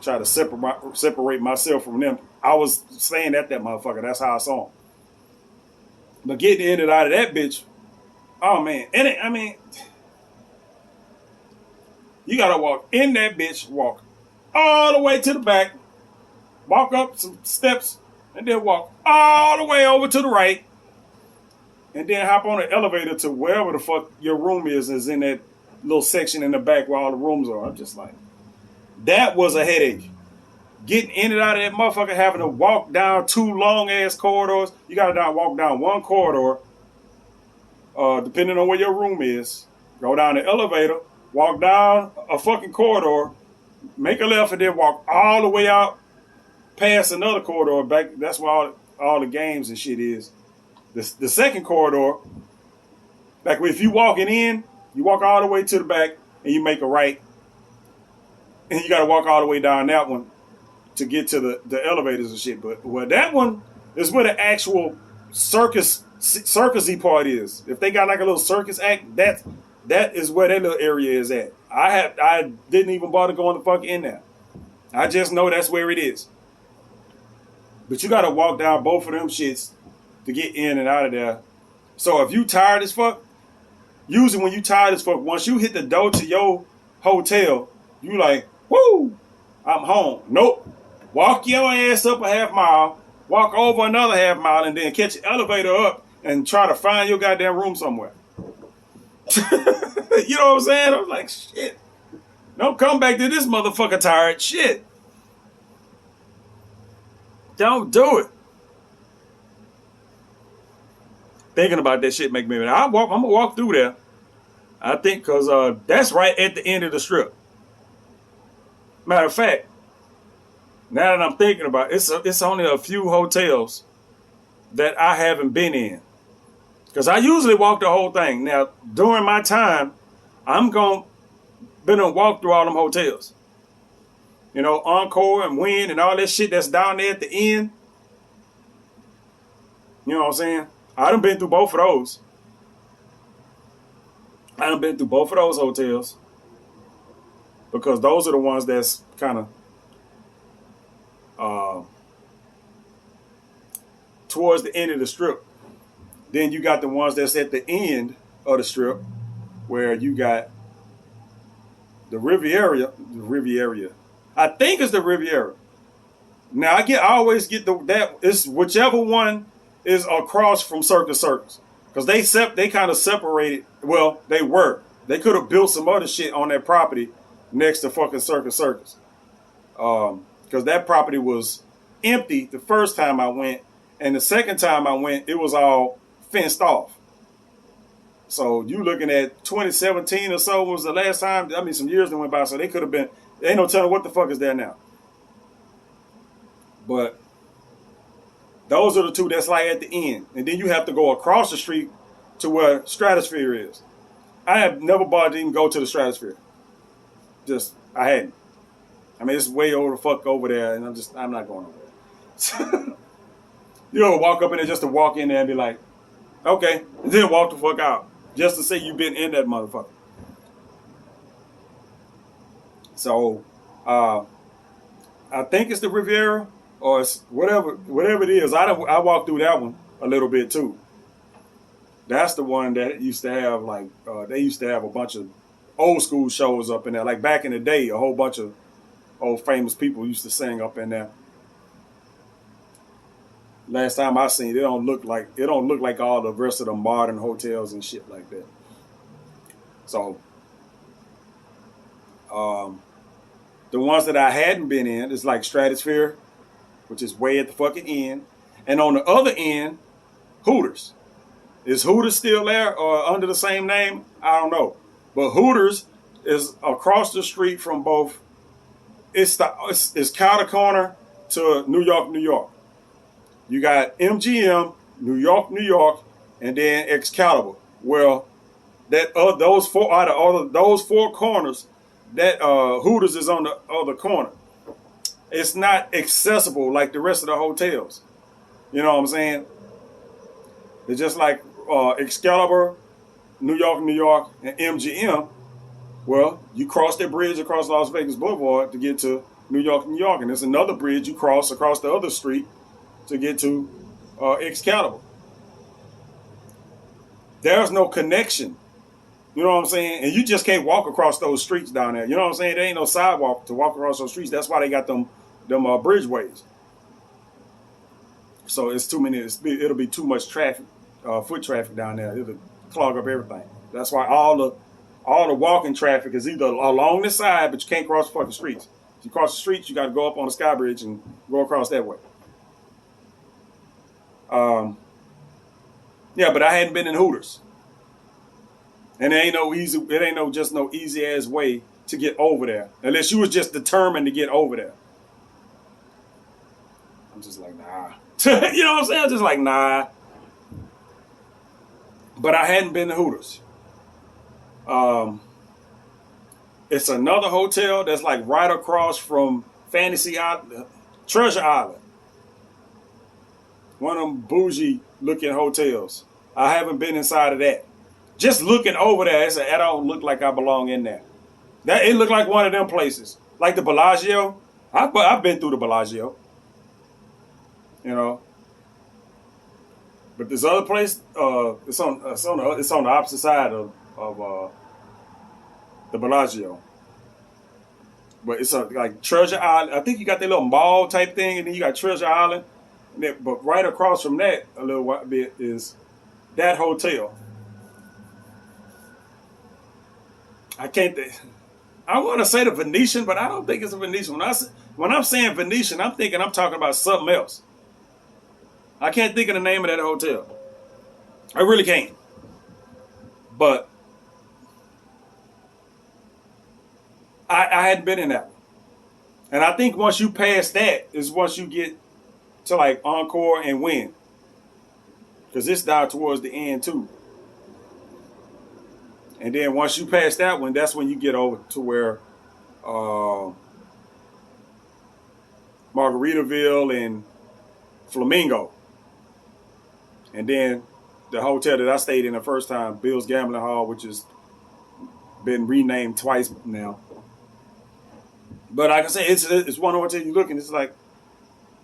try to separate myself from them. I was staying at that motherfucker. That's how I saw him. But getting in and out of that bitch, oh man. And I mean, you gotta walk in that bitch, walk all the way to the back, walk up some steps, and then walk all the way over to the right, and then hop on an elevator to wherever the fuck your room is in that little section in the back where all the rooms are. I'm just like, that was a headache. Getting in and out of that motherfucker, having to walk down 2 long ass corridors. You gotta walk down one corridor, depending on where your room is. Go down the elevator, walk down a fucking corridor, make a left, and then walk all the way out past another corridor back. That's where all the games and shit is. The second corridor, like if you walking in, you walk all the way to the back and you make a right, and you got to walk all the way down that one to get to the elevators and shit. But well, that one is where the actual circusy part is. If they got like a little circus act, that is where that little area is at. I didn't even bother going the fuck in there. I just know that's where it is. But you got to walk down both of them shits to get in and out of there. So if you tired as fuck, usually when you tired as fuck, once you hit the door to your hotel, you like, whoo, I'm home. Nope. Walk your ass up a half mile, walk over another half mile, and then catch the elevator up and try to find your goddamn room somewhere. You know what I'm saying? I'm like, shit. Don't come back to this motherfucker tired. Shit. Don't do it. Thinking about that shit make me mad. I'm gonna walk through there. I think because that's right at the end of the strip. Matter of fact, now that I'm thinking about it, it's only a few hotels that I haven't been in. Because I usually walk the whole thing. Now, during my time, I'm been on walk through all them hotels. You know, Encore and Wynn and all that shit that's down there at the end. You know what I'm saying? I done been through both of those. I done been through both of those hotels. Because those are the ones that's kind of towards the end of the strip. Then you got the ones that's at the end of the strip where you got the Riviera. I think it's the Riviera. Now I always get that it's whichever one is across from Circus Circus. Because they kind of separated. Well, they were. They could have built some other shit on that property next to fucking Circus Circus. Because that property was empty the first time I went. And the second time I went, it was all fenced off. So you looking at 2017 or so was the last time. I mean, some years that went by, so they could have been. There ain't no telling what the fuck is there now. But those are the two that's like at the end, and then you have to go across the street to where Stratosphere is. I have never bothered to even go to the Stratosphere. Just I hadn't. I mean, it's way over the fuck over there, and I'm not going over there. You know, walk up in there just to walk in there and be like, okay, and then walk the fuck out just to say you've been in that motherfucker. So, I think it's the Riviera or it's whatever it is. I walked through that one a little bit too. That's the one that used to have like they used to have a bunch of old school shows up in there. Like back in the day, a whole bunch of old famous people used to sing up in there. Last time I seen it, it don't look like all the rest of the modern hotels and shit like that. So the ones that I hadn't been in is like Stratosphere, which is way at the fucking end. And on the other end, Hooters. Is Hooters still there or under the same name? I don't know. But Hooters is across the street from both. It's counter corner to New York, New York. You got MGM, New York, New York, and then Excalibur. Well, those four corners, that Hooters is on the other corner. It's not accessible like the rest of the hotels. You know what I'm saying? It's just like Excalibur, New York, New York, and MGM. Well, you cross that bridge across Las Vegas Boulevard to get to New York, New York, and there's another bridge you cross across the other street to get to Excalibur. There's no connection. You know what I'm saying? And you just can't walk across those streets down there. You know what I'm saying? There ain't no sidewalk to walk across those streets. That's why they got them bridgeways. So it's too many. It'll be too much traffic, foot traffic down there. It'll clog up everything. That's why all the walking traffic is either along the side, but you can't cross the fucking streets. If you cross the streets, you got to go up on the Sky Bridge and go across that way. Yeah, but I hadn't been in Hooters, and it ain't no easy ass way to get over there unless you was just determined to get over there. I'm just like, nah. You know what I'm saying? I'm just like, nah. But I hadn't been to Hooters. It's another hotel that's like right across from Fantasy Island, Treasure Island. One of them bougie looking hotels. I haven't been inside of that. Just looking over there, I don't look like I belong in there. It looked like one of them places, like the Bellagio. I've been through the Bellagio, you know. But this other place, it's on the opposite side of the Bellagio. But it's like Treasure Island. I think you got that little mall type thing, and then you got Treasure Island. But right across from that, a little bit, is that hotel. I want to say the Venetian, but I don't think it's a Venetian. When I'm saying Venetian, I'm talking about something else. I can't think of the name of that hotel. I really can't. But I hadn't been in that one. And I think once you pass that is once you get to like Encore and Wynn. Because it's down towards the end too. And then once you pass that one, that's when you get over to where Margaritaville and Flamingo. And then the hotel that I stayed in the first time, Bill's Gambling Hall, which has been renamed twice now. But like I say, it's one hotel you look and it's like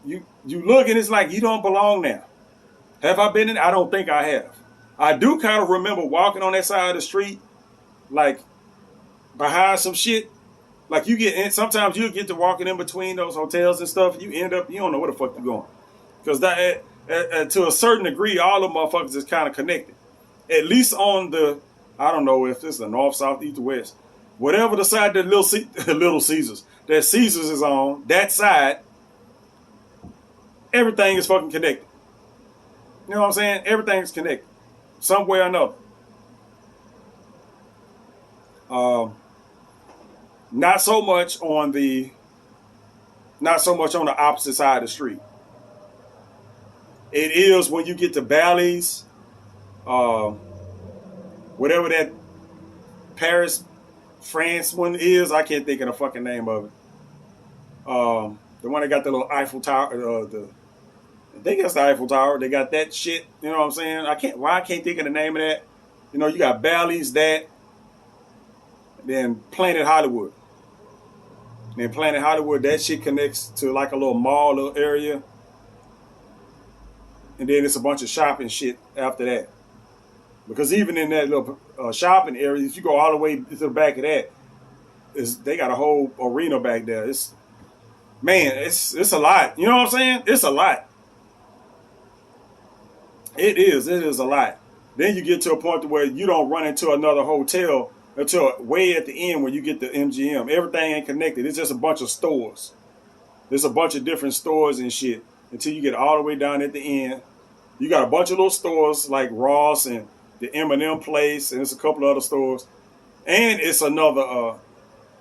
you look and it's like you don't belong there. Have I been in? I don't think I have. I do kind of remember walking on that side of the street, like behind some shit. Like you get in, sometimes you'll get to walking in between those hotels and stuff. You end up, you don't know where the fuck you're going. Because that, to a certain degree, all the motherfuckers is kind of connected. At least on the, I don't know if it's the north, south, east, or west. Whatever the side that Little Caesars, that Caesars is on, that side, everything is fucking connected. You know what I'm saying? Everything's connected. Some way or another. Um, not so much on the opposite side of the street. It is when you get to Bally's, um, whatever that Paris, France one is. I can't think of the fucking name of it. The one that got the little Eiffel Tower. I think it's the Eiffel Tower. They got that shit. You know what I'm saying? I can't think of the name of that. You know, you got Bally's, that, then Planet Hollywood. Then Planet Hollywood, that shit connects to like a little mall, little area. And then it's a bunch of shopping shit after that. Because even in that little shopping area, if you go all the way to the back of that, they got a whole arena back there. It's a lot. You know what I'm saying? It's a lot. It is a lot. Then you get to a point where you don't run into another hotel until way at the end when you get to MGM. Everything ain't connected. It's just a bunch of stores. There's a bunch of different stores and shit until you get all the way down at the end. You got a bunch of little stores like Ross and the M&M place, and there's a couple of other stores. And it's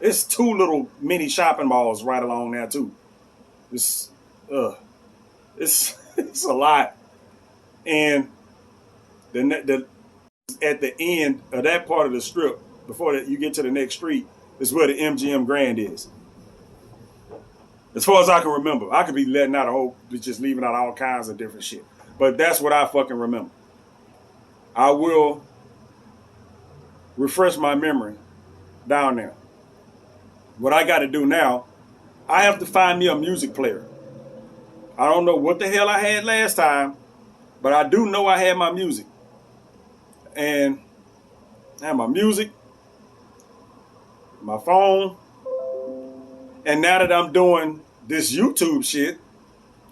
it's two little mini shopping malls right along there too. It's it's a lot. And the at the end of that part of the strip, before that you get to the next street, is where the MGM Grand is. As far as I can remember, I could be letting out just leaving out all kinds of different shit. But that's what I fucking remember. I will refresh my memory down there. What I got to do now, I have to find me a music player. I don't know what the hell I had last time, but I do know I had my music. And I had my music, my phone, and now that I'm doing this YouTube shit,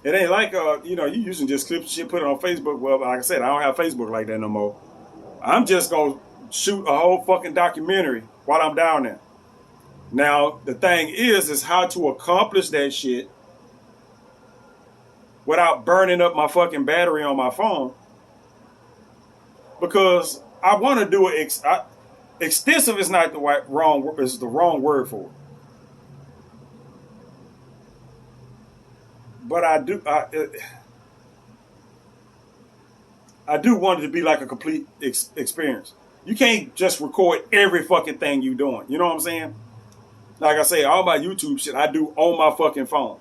it ain't like you using just clips shit, put it on Facebook. Well, like I said, I don't have Facebook like that no more. I'm just gonna shoot a whole fucking documentary while I'm down there. Now the thing is how to accomplish that shit without burning up my fucking battery on my phone, because I want to do it. Extensive is not the is the wrong word for it. But I do want it to be like a complete experience. You can't just record every fucking thing you doing. You know what I'm saying? Like I say, all my YouTube shit I do on my fucking phone.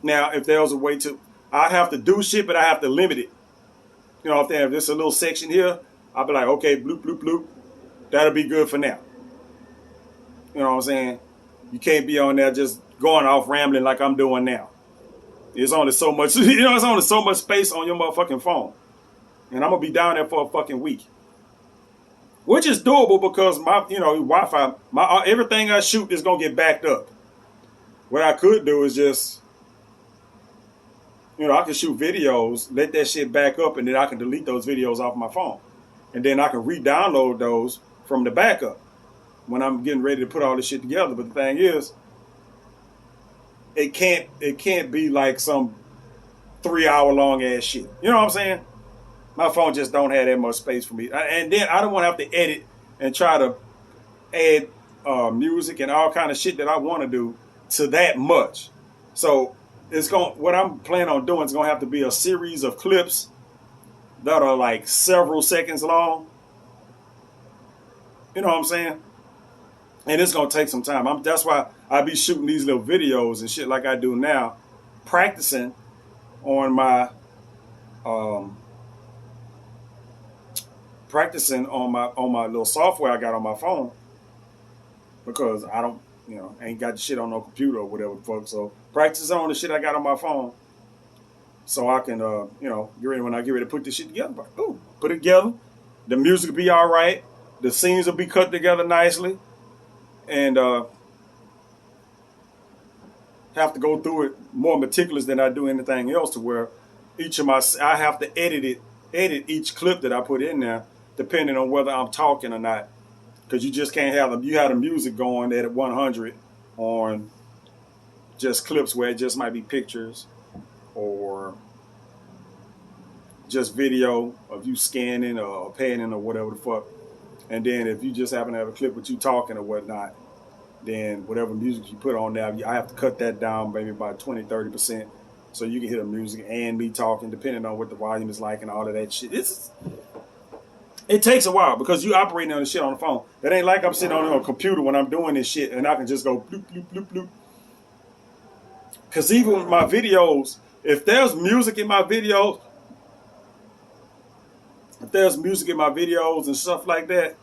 Now, if there was a way to, I have to do shit, but I have to limit it. You know, if there's a little section here, I'll be like, okay, bloop, bloop, bloop. That'll be good for now. You know what I'm saying? You can't be on there just going off rambling like I'm doing now. It's only so much, it's only so much space on your motherfucking phone. And I'm going to be down there for a fucking week. Which is doable because my, Wi-Fi, everything I shoot is going to get backed up. What I could do is just, I can shoot videos, let that shit back up, and then I can delete those videos off my phone. And then I can re-download those from the backup when I'm getting ready to put all this shit together. But the thing is, it can't be like some 3-hour long ass shit. You know what I'm saying? My phone just don't have that much space for me. And then I don't want to have to edit and try to add music and all kind of shit that I want to do to that much. So what I'm planning on doing is going to have to be a series of clips that are like several seconds long. You know what I'm saying? And it's going to take some time. That's why I be shooting these little videos and shit like I do now, practicing on my little software I got on my phone, because I don't, ain't got the shit on no computer or whatever the fuck. So practicing on the shit I got on my phone, so I can, get ready when I get ready to put this shit together. Ooh, put it together. The music will be all right. The scenes will be cut together nicely. And have to go through it more meticulous than I do anything else, to where I have to edit each clip that I put in there, depending on whether I'm talking or not. Because you just can't have the music going at 100 on just clips where it just might be pictures or just video of you scanning or panning or whatever the fuck. And then if you just happen to have a clip with you talking or whatnot, then whatever music you put on there, I have to cut that down maybe by 20, 30%. So you can hear the music and me talking, depending on what the volume is like and all of that shit. It takes a while because you operating on the shit on the phone. That ain't like I'm sitting on a computer when I'm doing this shit and I can just go bloop, bloop, bloop, bloop. Because even with my videos, if there's music in my videos, and stuff like that,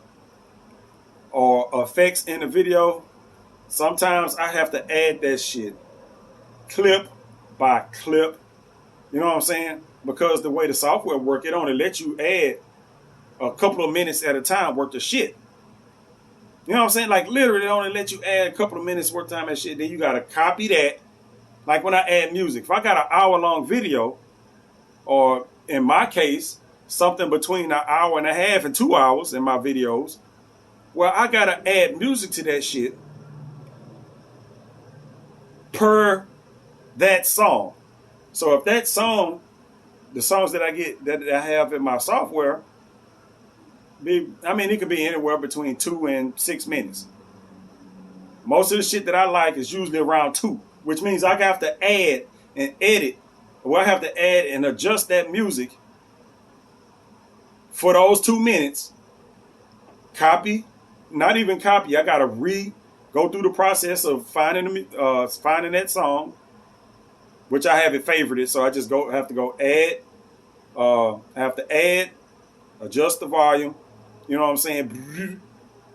or effects in the video, sometimes I have to add that shit clip by clip. You know what I'm saying? Because the way the software works, it only lets you add a couple of minutes at a time worth of shit. You know what I'm saying? Like literally, it only let you add a couple of minutes worth of time of shit. Then you gotta copy that. Like when I add music, if I got an hour-long video, or in my case, something between an hour and a half and 2 hours in my videos, well, I gotta add music to that shit per that song. So if that song, the songs that I have in my software, it could be anywhere between 2 and 6 minutes. Most of the shit that I like is usually around 2, which means I have to add and edit, or I have to add and adjust that music for those 2 minutes. Copy, not even copy. I gotta go through the process of finding that song, which I have it favorited. So I just have to go add. I have to add, adjust the volume. You know what I'm saying?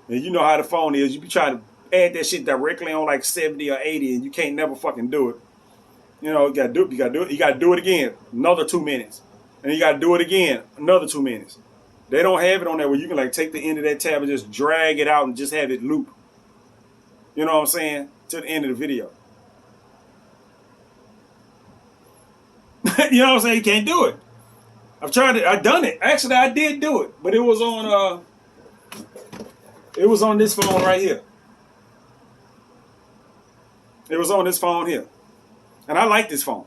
And you know how the phone is. You be trying to add that shit directly on like 70 or 80, and you can't never fucking do it. You know, you gotta do it. You gotta do it again, another 2 minutes, and you gotta do it again, another 2 minutes. They don't have it on there where you can like take the end of that tab and just drag it out and just have it loop. You know what I'm saying? To the end of the video. You know what I'm saying? You can't do it. I've tried it. I've done it. Actually, I did do it, but it was on this phone right here. It was on this phone here. And I like this phone.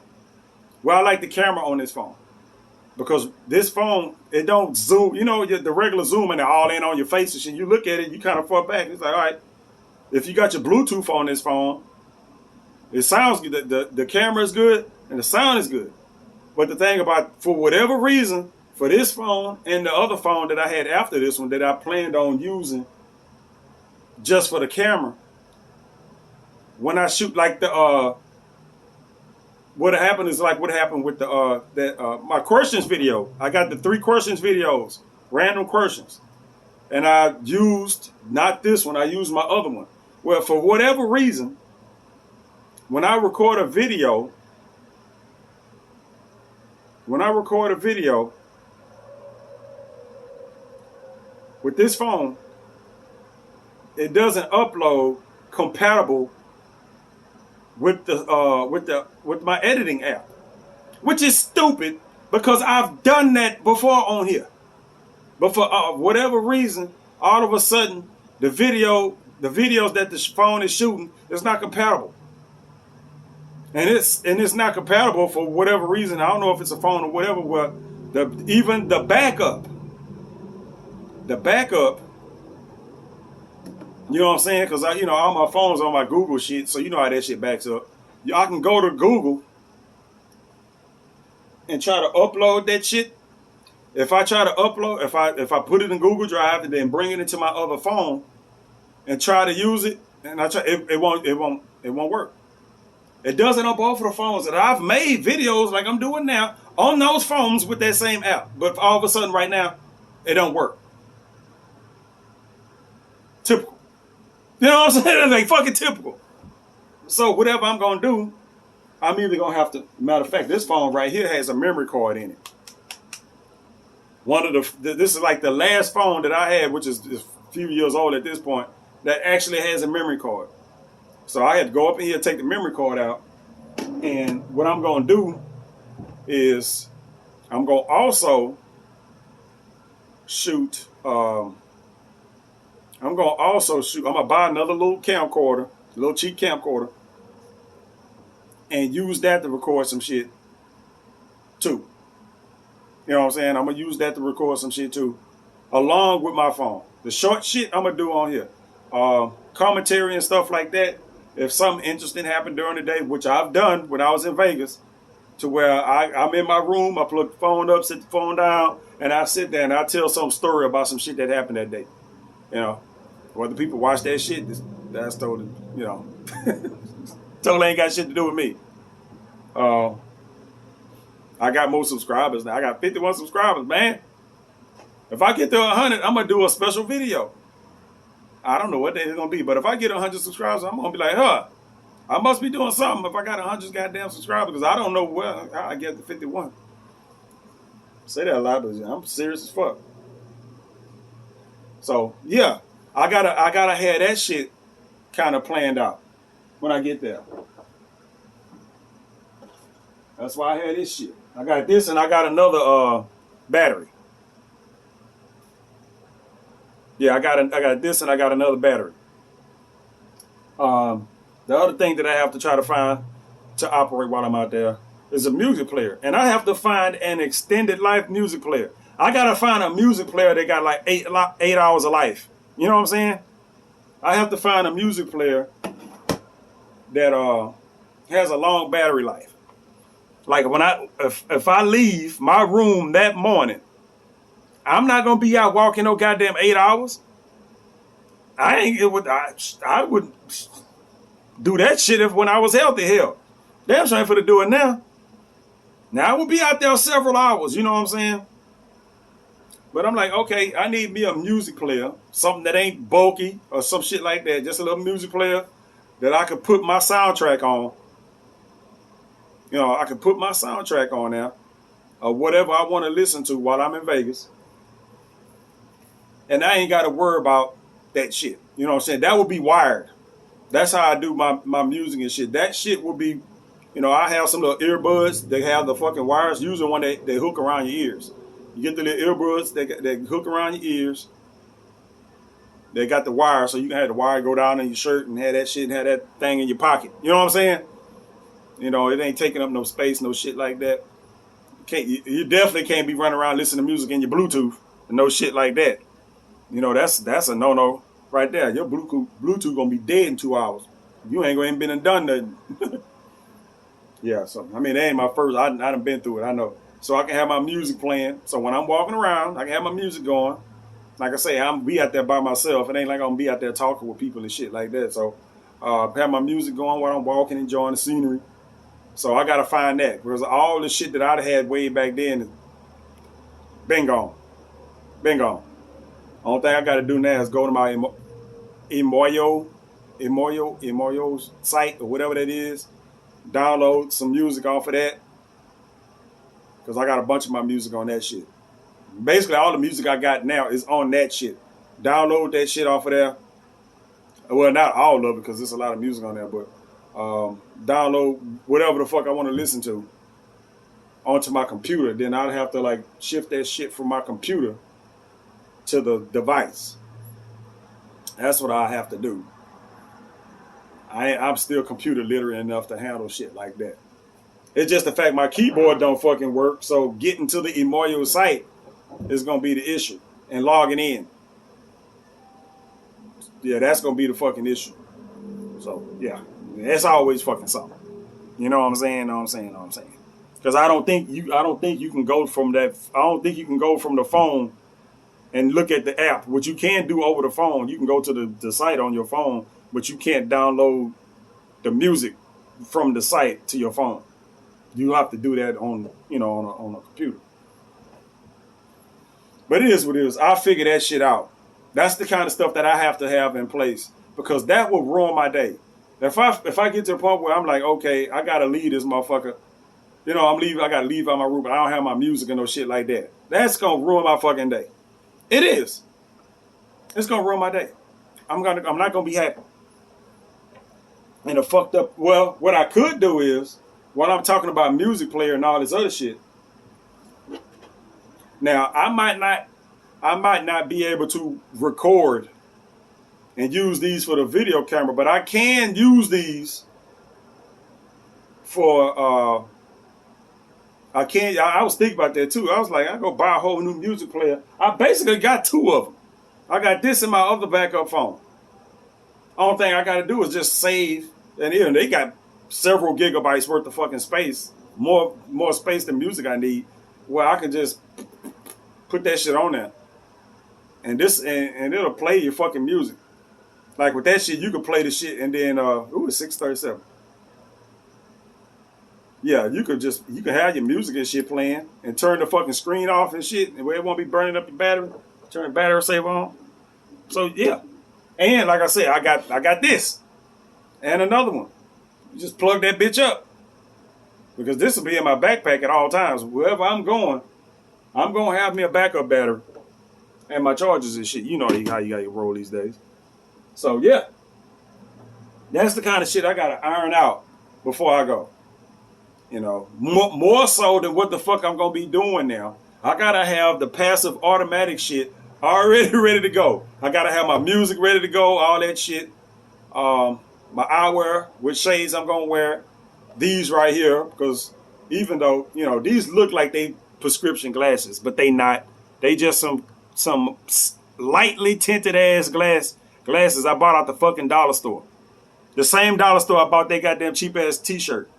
Well, I like the camera on this phone. Because this phone, it don't zoom. You know, the regular zoom and they're all in on your face and shit. You look at it, you kind of fall back. It's like, all right, if you got your Bluetooth on this phone, it sounds good. The camera is good and the sound is good. But the thing about, for whatever reason, for this phone and the other phone that I had after this one that I planned on using just for the camera, when I shoot like what happened is like what happened with my questions video. I got the 3 questions videos, random questions. And I used, not this one, I used my other one. Well, for whatever reason, when I record a video with this phone, it doesn't upload compatible with my editing app, which is stupid because I've done that before on here. But for whatever reason, all of a sudden, the videos that the phone is shooting is not compatible, and it's not compatible for whatever reason. I don't know if it's a phone or whatever. Where even the backup. You know what I'm saying? Because all my phones on my Google shit, so you know how that shit backs up. I can go to Google and try to upload that shit. If I try to upload, if I put it in Google Drive and then bring it into my other phone and try to use it, and it won't work. It doesn't on both of the phones. And I've made videos like I'm doing now on those phones with that same app, but all of a sudden right now, it don't work. Typical. You know what I'm saying? Like fucking typical. So whatever I'm gonna do, I'm either gonna have to. Matter of fact, this phone right here has a memory card in it. This is like the last phone that I had, which is a few years old at this point, that actually has a memory card. So I had to go up in here, take the memory card out, and what I'm gonna do is I'm gonna also shoot. I'm gonna buy another little camcorder, little cheap camcorder, and use that to record some shit too. You know what I'm saying? I'm gonna use that to record some shit too, along with my phone. The short shit I'm gonna do on here. Commentary and stuff like that. If something interesting happened during the day, which I've done when I was in Vegas, to where I'm in my room, I plug the phone up, sit the phone down, and I sit there and I tell some story about some shit that happened that day. You know, whether people watch that shit, that's totally, you know, totally ain't got shit to do with me. Uh, I got more subscribers now. I got 51 subscribers, man. If I get to 100, I'm gonna do a special video. I don't know what day it's gonna be, but if I get 100 subscribers, I'm gonna be like, huh, I must be doing something if I got 100 goddamn subscribers, because I don't know how I get to 51. Say that a lot, but I'm serious as fuck. So yeah, I gotta have that shit kind of planned out when I get there. That's why I had this shit. I got this and I got another battery. Yeah, I got this and I got another battery. The other thing that I have to try to find to operate while I'm out there is a music player, and I have to find an extended life music player. I gotta find a music player that got like 8 hours of life. You know what I'm saying? I have to find a music player that has a long battery life. Like when if I leave my room that morning, I'm not gonna be out walking no goddamn 8 hours. I would do that shit if when I was healthy. Hell, damn sure I ain't finna do it now. Now I would be out there several hours. You know what I'm saying? But I'm like, okay, I need me a music player, something that ain't bulky or some shit like that. Just a little music player that I could put my soundtrack on. You know, I could put my soundtrack on there or whatever I want to listen to while I'm in Vegas. And I ain't got to worry about that shit. You know what I'm saying? That would be wired. That's how I do my music and shit. That shit would be, you know, I have some little earbuds. They have the fucking wires. Usually when they hook around your ears. You get the little earbuds, they hook around your ears. They got the wire, so you can have the wire go down in your shirt and have that shit and have that thing in your pocket. You know what I'm saying? You know, it ain't taking up no space, no shit like that. You definitely can't be running around listening to music in your Bluetooth and no shit like that. You know, that's a no-no right there. Your Bluetooth gonna be dead in 2 hours. You ain't gonna been and done nothing. Yeah, so I mean, it ain't my first. I done been through it. I know. So I can have my music playing. So when I'm walking around, I can have my music going. Like I say, I'm be out there by myself. It ain't like I'm gonna be out there talking with people and shit like that. So have my music going while I'm walking, enjoying the scenery. So I gotta find that because all the shit that I'd had way back then, been gone, been gone. Only thing I gotta do now is go to my Emoyo's site or whatever that is. Download some music off of that. Because I got a bunch of my music on that shit. Basically, all the music I got now is on that shit. Download that shit off of there. Well, not all of it, because there's a lot of music on there, but download whatever the fuck I want to listen to onto my computer. Then I'd have to like shift that shit from my computer to the device. That's what I have to do. I'm still computer literate enough to handle shit like that. It's just the fact my keyboard don't fucking work, so getting to the Emoyo site is gonna be the issue. And logging in. Yeah, that's gonna be the fucking issue. So yeah, that's always fucking something. You know what I'm saying? Because I don't think you can go from that. I don't think you can go from the phone and look at the app. What you can do over the phone, you can go to the site on your phone, but you can't download the music from the site to your phone. You have to do that on a computer. But it is what it is. I'll figure that shit out. That's the kind of stuff that I have to have in place because that will ruin my day. If I get to a point where I'm like, okay, I gotta leave this motherfucker. You know, I gotta leave out my room, but I don't have my music and no shit like that. That's gonna ruin my fucking day. It is. It's gonna ruin my day. I'm not gonna be happy. And the fucked up. Well, what I could do is, while I'm talking about music player and all this other shit. Now I might not be able to record and use these for the video camera, but I can use these for. I was thinking about that too. I was like, I go buy a whole new music player. I basically got two of them. I got this in my other backup phone. Only thing I got to do is just save, and even they got several gigabytes worth of fucking space, more space than music I need, where I can just put that shit on there, and it'll play your fucking music. Like with that shit, you can play the shit, and then it's 6:37. Yeah, you can have your music and shit playing, and turn the fucking screen off and shit, and where it won't be burning up your battery. Turn the battery saver on. So yeah, and like I said, I got this and another one. You just plug that bitch up, because this will be in my backpack at all times. Wherever I'm going, I'm gonna have me a backup battery and my chargers and shit. You know how you gotta roll these days. So yeah, that's the kind of shit I gotta iron out before I go. You know, more so than what the fuck I'm gonna be doing now. I gotta have the passive automatic shit already ready to go. I gotta have my music ready to go, all that shit. My eyewear with shades I'm gonna wear. These right here, because even though, you know, these look like they prescription glasses, but they not. They just some lightly tinted ass glasses I bought out the fucking dollar store. The same dollar store I bought that goddamn cheap ass t-shirt.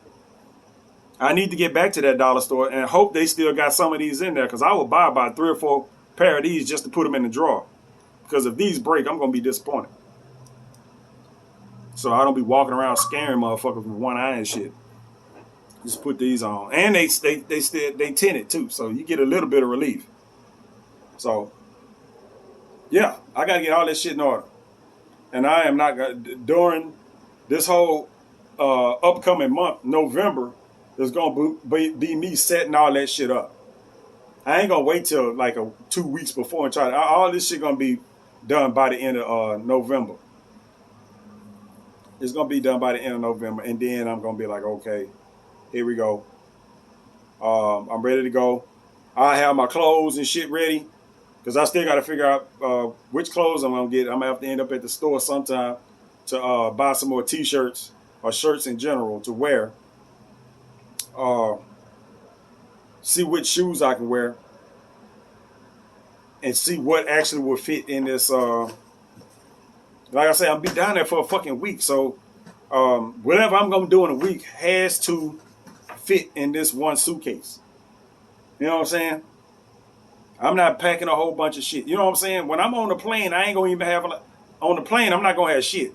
I need to get back to that dollar store and hope they still got some of these in there, because I will buy about 3 or 4 pair of these just to put them in the drawer. Because if these break, I'm gonna be disappointed. So I don't be walking around scaring motherfuckers with one eye and shit. Just put these on, and they tinted too, so you get a little bit of relief. So yeah, I gotta get all this shit in order, and I am not gonna, during this whole upcoming month, November, there's gonna be me setting all that shit up. I ain't gonna wait till like 2 weeks before and try to. All this shit gonna be done by the end of November. It's gonna be done by the end of November, and then I'm gonna be like, okay, here we go. I'm ready to go. I have my clothes and shit ready, because I still gotta figure out which clothes I'm gonna get. I'm gonna have to end up at the store sometime to buy some more t-shirts or shirts in general to wear. See which shoes I can wear, and see what actually will fit in this. Like I said, I'll be down there for a fucking week, so whatever I'm gonna do in a week has to fit in this one suitcase. You know what I'm saying? I'm not packing a whole bunch of shit. You know what I'm saying? When I'm on the plane, I ain't gonna even have on the plane. I'm not gonna have shit.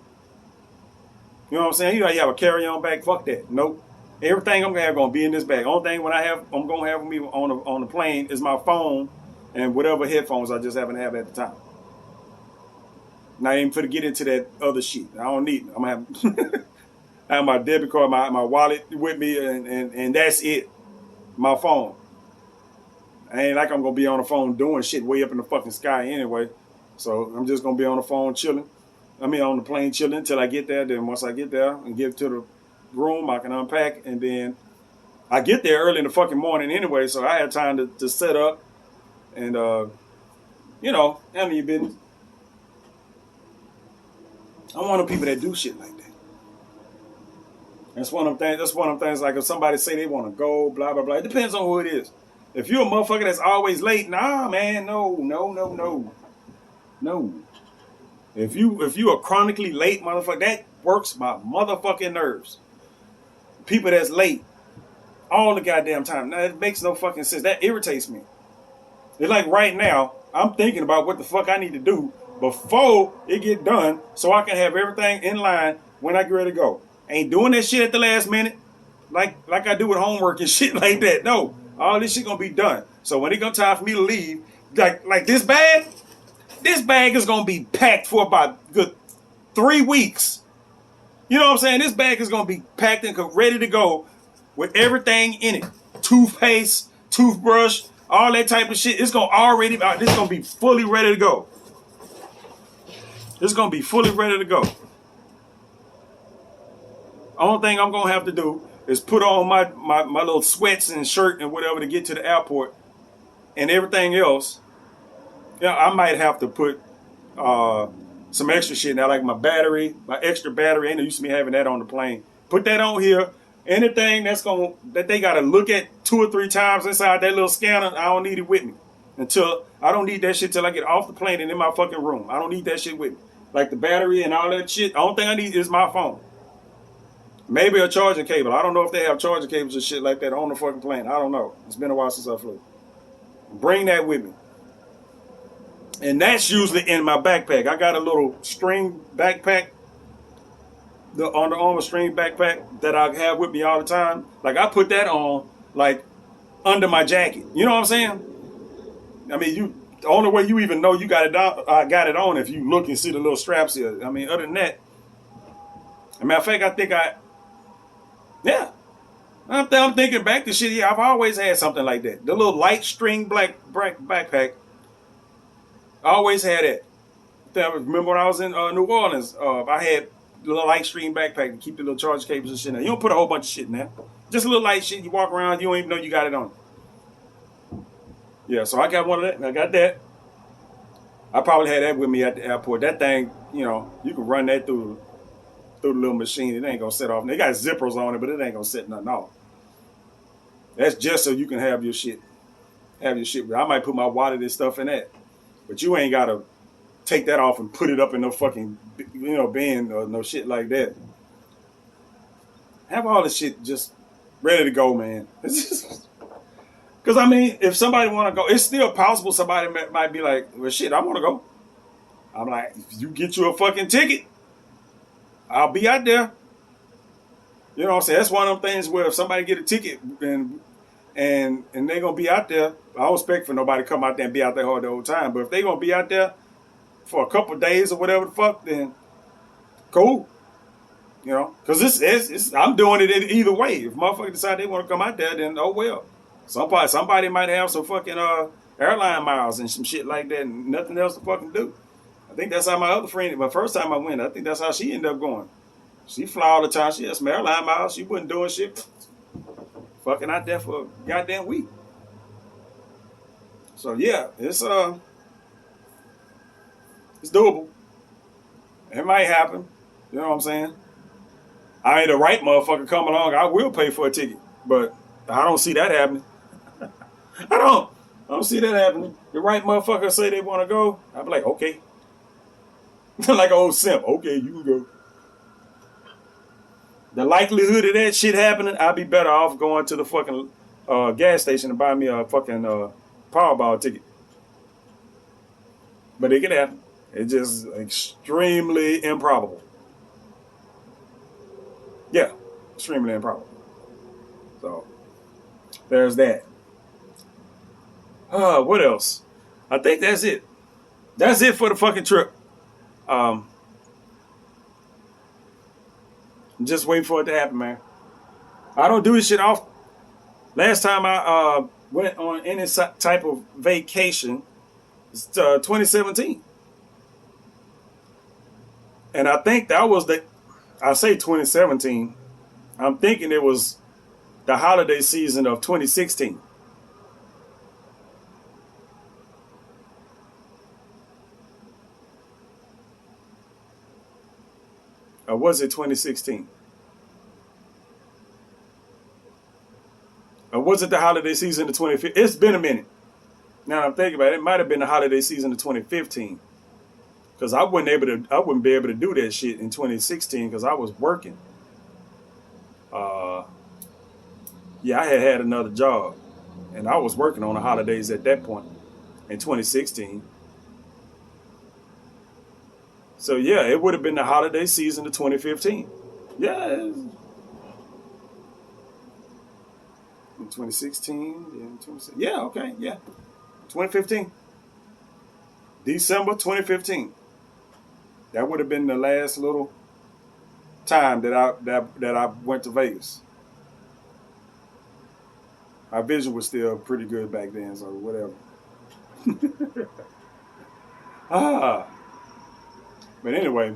You know what I'm saying? You know, you have a carry-on bag. Fuck that. Nope. Everything I'm gonna be in this bag. Only thing I'm gonna have with me on the plane is my phone and whatever headphones I just happen to have at the time. Not even for to get into that other shit. I don't need it. I'm gonna have, I have my debit card, my wallet with me, and that's it. My phone. I ain't like I'm gonna be on the phone doing shit way up in the fucking sky anyway. So I'm just gonna be on the phone chilling. On the plane chilling until I get there. Then once I get there and get to the room, I can unpack, and then I get there early in the fucking morning anyway, so I had time to set up and handle your business. I'm one of the people that do shit like that. That's one of them things. Like if somebody say they want to go, blah blah blah. It depends on who it is. If you're a motherfucker that's always late, nah, man, no. If you are chronically late, motherfucker, that works my motherfucking nerves. People that's late all the goddamn time. Now, it makes no fucking sense. That irritates me. It's like right now, I'm thinking about what the fuck I need to do before it get done, so I can have everything in line when I get ready to go. Ain't doing that shit at the last minute, like I do with homework and shit like that. No, all this shit gonna be done. So when it come time for me to leave, like this bag is gonna be packed for about good 3 weeks. You know what I'm saying? This bag is gonna be packed and ready to go with everything in it: toothpaste, toothbrush, all that type of shit. It's gonna be fully ready to go. It's gonna be fully ready to go. Only thing I'm gonna have to do is put on my little sweats and shirt and whatever to get to the airport, and everything else. I might have to put some extra shit now, like my extra battery. Ain't no use to me having that on the plane. Put that on here. Anything that they gotta look at 2 or 3 times inside that little scanner, I don't need it with me. until I don't need that shit till I get off the plane and in my fucking room. I don't need that shit with me. Like the battery and all that shit. The only thing I need is my phone. Maybe a charging cable. I don't know if they have charging cables and shit like that on the fucking plane. I don't know. It's been a while since I flew. Bring that with me. And that's usually in my backpack. I got a little string backpack, the Under Armour string backpack that I have with me all the time. Like I put that on like under my jacket. You know what I'm saying? I mean, the only way you even know you got it on, got it on if you look and see the little straps here. I mean, other than that, as a matter of fact, yeah. I'm thinking back to shit. Yeah, I've always had something like that. The little light string black backpack. I always had it. I remember when I was in New Orleans, I had the little light string backpack to keep the little charge cables and shit in there. You don't put a whole bunch of shit in there. Just a little light shit. You walk around, you don't even know you got it on. Yeah, so I got one of that. I got that. I probably had that with me at the airport. That thing, you can run that through the little machine. It ain't gonna set off. They got zippers on it, but it ain't gonna set nothing off. That's just so you can have your shit. I might put my wallet and stuff in that. But you ain't gotta take that off and put it up in no fucking, bin or no shit like that. Have all this shit just ready to go, man. Because, I mean, if somebody want to go, it's still possible somebody might be like, well, shit, I want to go. I'm like, if you get you a fucking ticket, I'll be out there. You know what I'm saying? That's one of them things where if somebody get a ticket and they're going to be out there, I don't expect for nobody to come out there and be out there all the whole time. But if they're going to be out there for a couple of days or whatever the fuck, then cool. Because I'm doing it either way. If motherfuckers decide they want to come out there, then oh well. Somebody might have some fucking airline miles and some shit like that and nothing else to fucking do. I think that's how my other friend, my first time I went, I think that's how she ended up going. She fly all the time. She had some airline miles. She wasn't doing shit. Fucking out there for a goddamn week. So yeah, it's doable. It might happen. You know what I'm saying? I ain't the right motherfucker come along. I will pay for a ticket, but I don't see that happening. I don't see that happening. The right motherfucker say they want to go, I'll be like, okay. Like an old simp. Okay, you can go. The likelihood of that shit happening, I'd be better off going to the fucking gas station and buy me a fucking Powerball ticket. But it could happen. It's just extremely improbable. Yeah, extremely improbable. So, there's that. What else? I think that's it. That's it for the fucking trip. I'm just waiting for it to happen, man. I don't do this shit often. Last time I went on any type of vacation was 2017. And I think that was I say 2017. I'm thinking it was the holiday season of 2016. Or was it 2016? Or was it the holiday season of 2015? It's been a minute. Now I'm thinking about it. It might have been the holiday season of 2015. Because I wouldn't be able to do that shit in 2016 because I was working. Yeah, I had another job. And I was working on the holidays at that point in 2016. So yeah, it would have been the holiday season of 2015. Yeah. In 2016, yeah, okay, yeah. 2015. December 2015. That would have been the last little time that I went to Vegas. My vision was still pretty good back then, so whatever. But anyway,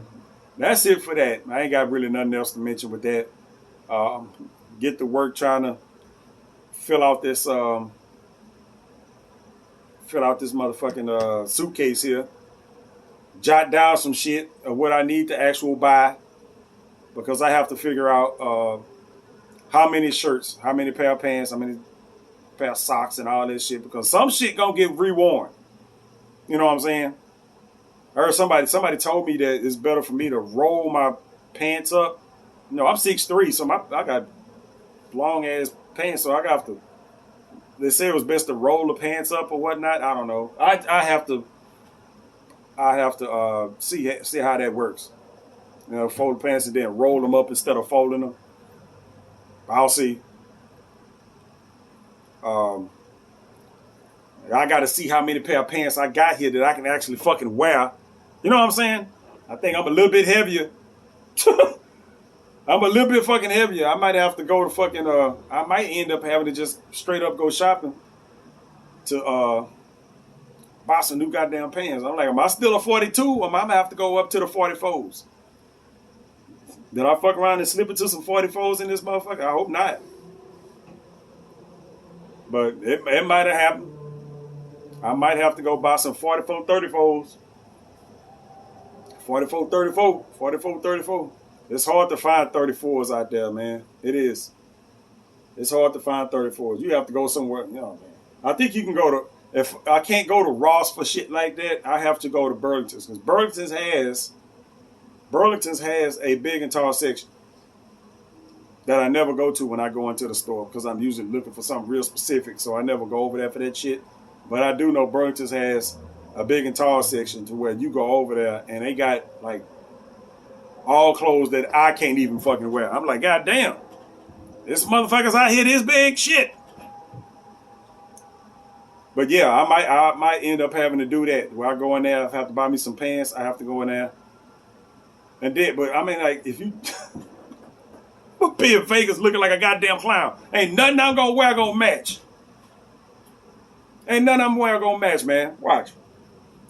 that's it for that. I ain't got really nothing else to mention with that. Get to work trying to fill out this motherfucking suitcase here. Jot down some shit of what I need to actually buy because I have to figure out how many shirts, how many pair of pants, how many pair of socks and all this shit because some shit gonna get reworn. You know what I'm saying? I heard somebody told me that it's better for me to roll my pants up. You know, I'm 6'3", so I got long ass pants, so I got to. They say it was best to roll the pants up or whatnot. I don't know. I have to see how that works. You know, fold the pants and then roll them up instead of folding them. I'll see. I got to see how many pair of pants I got here that I can actually fucking wear. You know what I'm saying? I think I'm a little bit heavier. I'm a little bit fucking heavier. I might have to go to fucking, I might end up having to just straight up go shopping to buy some new goddamn pants. I'm like, am I still a 42 or am I gonna have to go up to the 44s? Did I fuck around and slip into some 44s in this motherfucker? I hope not. But it might have happened. I might have to go buy some 44 34s. 44 34. 44 34. It's hard to find 34s out there, man. It is. It's hard to find 34s. You have to go somewhere, you know, man. I think you can go to, if I can't go to Ross for shit like that, I have to go to Burlington's. Because Burlington's has a big and tall section that I never go to when I go into the store because I'm usually looking for something real specific. So I never go over there for that shit. But I do know Burlington's has a big and tall section to where you go over there and they got like all clothes that I can't even fucking wear. I'm like, God damn, this motherfuckers out here this big shit. But yeah, I might end up having to do that. Where I go in there, I have to buy me some pants. I have to go in there. And then, but I mean, like, if you be in Vegas looking like a goddamn clown, ain't nothing I'm gonna wear gonna match. Ain't nothing I'm wearing gonna match, man. Watch.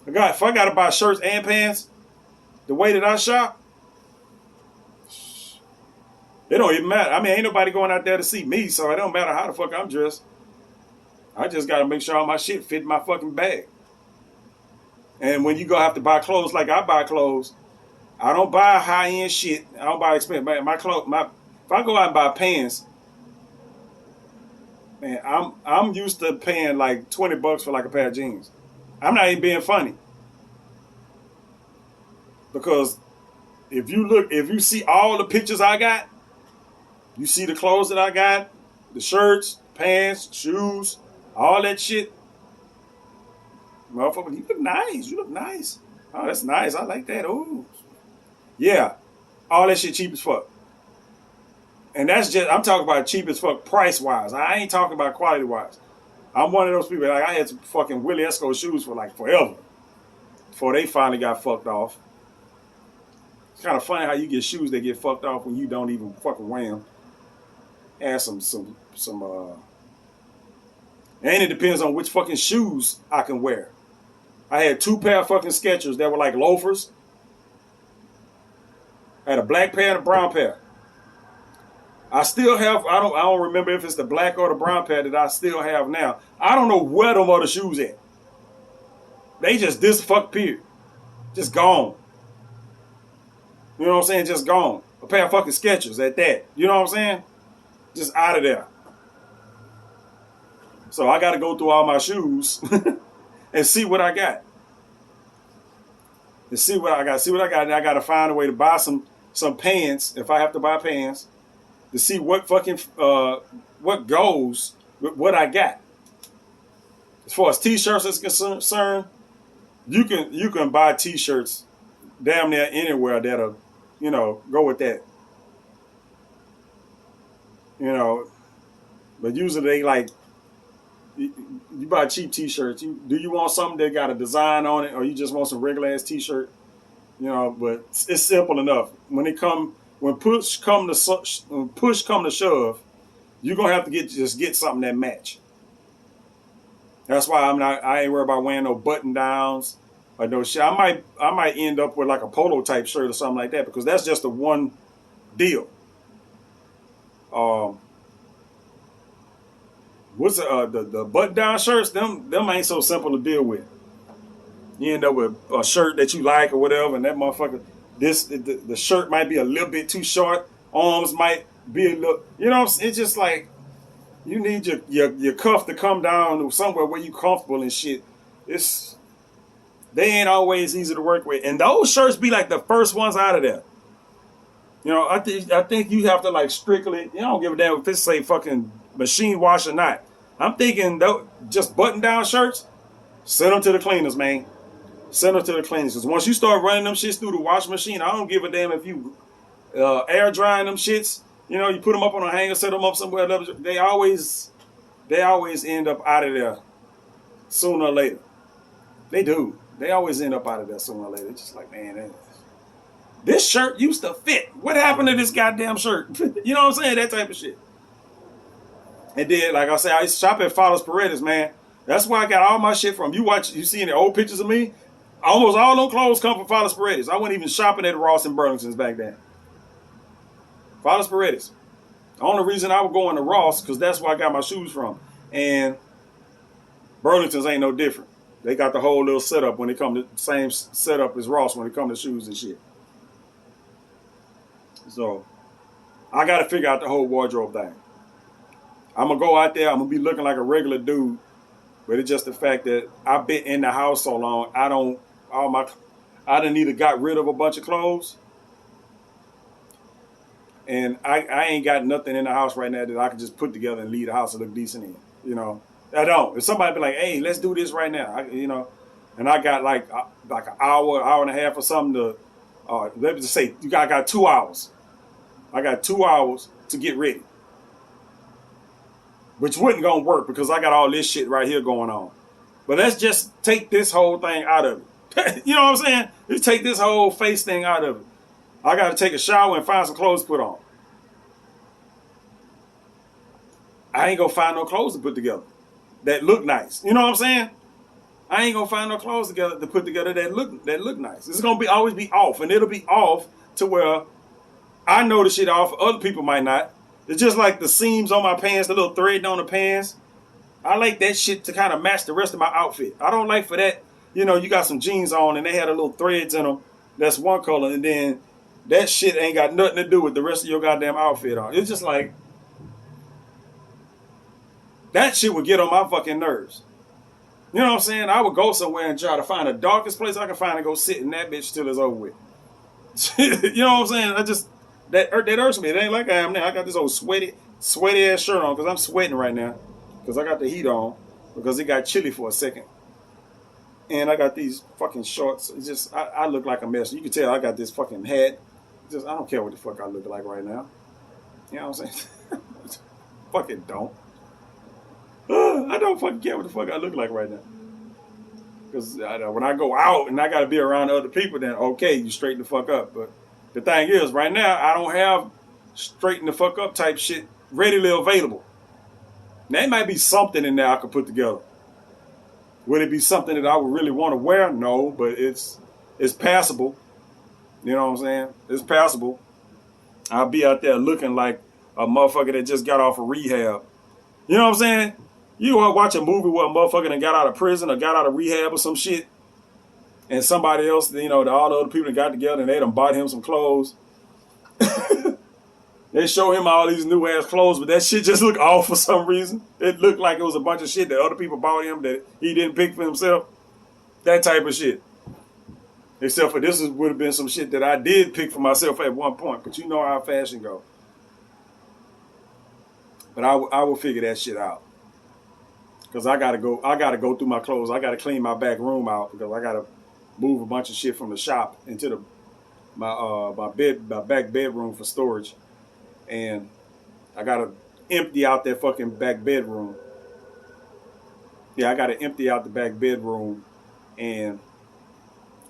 If I gotta buy shirts and pants, the way that I shop, it don't even matter. I mean, ain't nobody going out there to see me, so it don't matter how the fuck I'm dressed. I just gotta make sure all my shit fit in my fucking bag. And when you go have to buy clothes like I buy clothes, I don't buy high-end shit. I don't buy expensive. My clothes, if I go out and buy pants, man, I'm used to paying like $20 for like a pair of jeans. I'm not even being funny. Because if you see all the pictures I got, you see the clothes that I got, the shirts, pants, shoes, all that shit. Motherfucker, you look nice. You look nice. Oh, that's nice. I like that. Ooh. Yeah. All that shit cheap as fuck. And that's just, I'm talking about cheap as fuck price-wise. I ain't talking about quality-wise. I'm one of those people, like I had some fucking Willie Esco shoes for like forever. Before they finally got fucked off. It's kind of funny how you get shoes that get fucked off when you don't even fucking wear them. Add some and it depends on which fucking shoes I can wear. I had 2 pair of fucking Skechers that were like loafers. I had a black pair and a brown pair. I still have, I don't remember if it's the black or the brown pair that I still have now. I don't know where them other shoes at. They just disappeared. Just gone. You know what I'm saying? Just gone. A pair of fucking Skechers at that. You know what I'm saying? Just out of there. So I got to go through all my shoes and see what I got. And see what I got. See what I got. And I got to find a way to buy some pants if I have to buy pants to see what fucking what goes with what I got. As far as t-shirts is concerned, you can buy t-shirts damn near anywhere that'll, you know, go with that. You know, but usually they like, you buy cheap t-shirts. Do you want something that got a design on it, or you just want some regular ass t-shirt? You know, but it's simple enough. When push come to shove, you're gonna have to get something that match. That's why I ain't worried about wearing no button downs or no shit. I might end up with like a polo type shirt or something like that because that's just the one deal. What's the button down shirts? Them ain't so simple to deal with. You end up with a shirt that you like or whatever, and that motherfucker, the shirt might be a little bit too short. Arms might be a little, you know, it's just like, You need your cuff to come down somewhere where you comfortable and shit. It's they ain't always easy to work with, and those shirts be like the first ones out of there. You know, I think you have to like strictly. You don't give a damn if it's say fucking machine wash or not. I'm thinking though, just button down shirts, send them to the cleaners, man. Send them to the cleaners. Cause once you start running them shits through the washing machine, I don't give a damn if you air drying them shits. You know, you put them up on a hanger, set them up somewhere. They always end up out of there sooner or later. They do. They always end up out of there sooner or later. It's just like, man, this shirt used to fit. What happened to this goddamn shirt? You know what I'm saying? That type of shit. And then, like I said, I used to shop at Fowler's Paredes, man. That's where I got all my shit from. You see any old pictures of me? Almost all them clothes come from Fowler's Paredes. I wasn't even shopping at Ross and Burlington's back then. Fowler's Paredes. The only reason I was going to Ross, because that's where I got my shoes from. And Burlington's ain't no different. They got the whole little setup when it comes to same setup as Ross when it comes to shoes and shit. So I got to figure out the whole wardrobe thing. I'm going to go out there. I'm going to be looking like a regular dude. But it's just the fact that I've been in the house so long. I done either got rid of a bunch of clothes. And I ain't got nothing in the house right now that I can just put together and leave the house and look decent in. You know, I don't. If somebody be like, hey, let's do this right now. And I got like an hour and a half or something to, let me just say, I got 2 hours. I got 2 hours to get ready. Which wasn't going to work because I got all this shit right here going on. But let's just take this whole thing out of it. You know what I'm saying? Let's take this whole face thing out of it. I got to take a shower and find some clothes to put on. I ain't going to find no clothes to put together that look nice. You know what I'm saying? I ain't going to find no clothes together to put together that look nice. It's going to always be off. And it'll be off to where I know the shit off. Other people might not. It's just like the seams on my pants, the little thread on the pants. I like that shit to kind of match the rest of my outfit. I don't like for that, you know, you got some jeans on and they had a little threads in them. That's one color. And then that shit ain't got nothing to do with the rest of your goddamn outfit on. It's just like, that shit would get on my fucking nerves. You know what I'm saying? I would go somewhere and try to find the darkest place I can find and go sit in that bitch till it's over with. You know what I'm saying? That irks me. It ain't like I am now. I got this old sweaty ass shirt on because I'm sweating right now because I got the heat on because it got chilly for a second. And I got these fucking shorts. It's just, I look like a mess. You can tell I got this fucking hat. Just, I don't care what the fuck I look like right now. You know what I'm saying? Fucking don't. I don't fucking care what the fuck I look like right now. Because when I go out and I got to be around other people, then okay, you straighten the fuck up. But the thing is, right now, I don't have straighten the fuck up type shit readily available. Now, there might be something in there I could put together. Would it be something that I would really want to wear? No, but it's passable. You know what I'm saying? It's passable. I'll be out there looking like a motherfucker that just got off of rehab. You know what I'm saying? You want to watch a movie where a motherfucker that got out of prison or got out of rehab or some shit, and somebody else, you know, all the other people that got together and they done bought him some clothes. They show him all these new ass clothes, but that shit just looked off for some reason. It looked like it was a bunch of shit that other people bought him that he didn't pick for himself. That type of shit. Except for this would have been some shit that I did pick for myself at one point. But you know how fashion go. But I will figure that shit out. Because I gotta go through my clothes. I gotta clean my back room out because I gotta move a bunch of shit from the shop into my back bedroom for storage. And I gotta empty out that fucking back bedroom. Yeah, I gotta empty out the back bedroom, and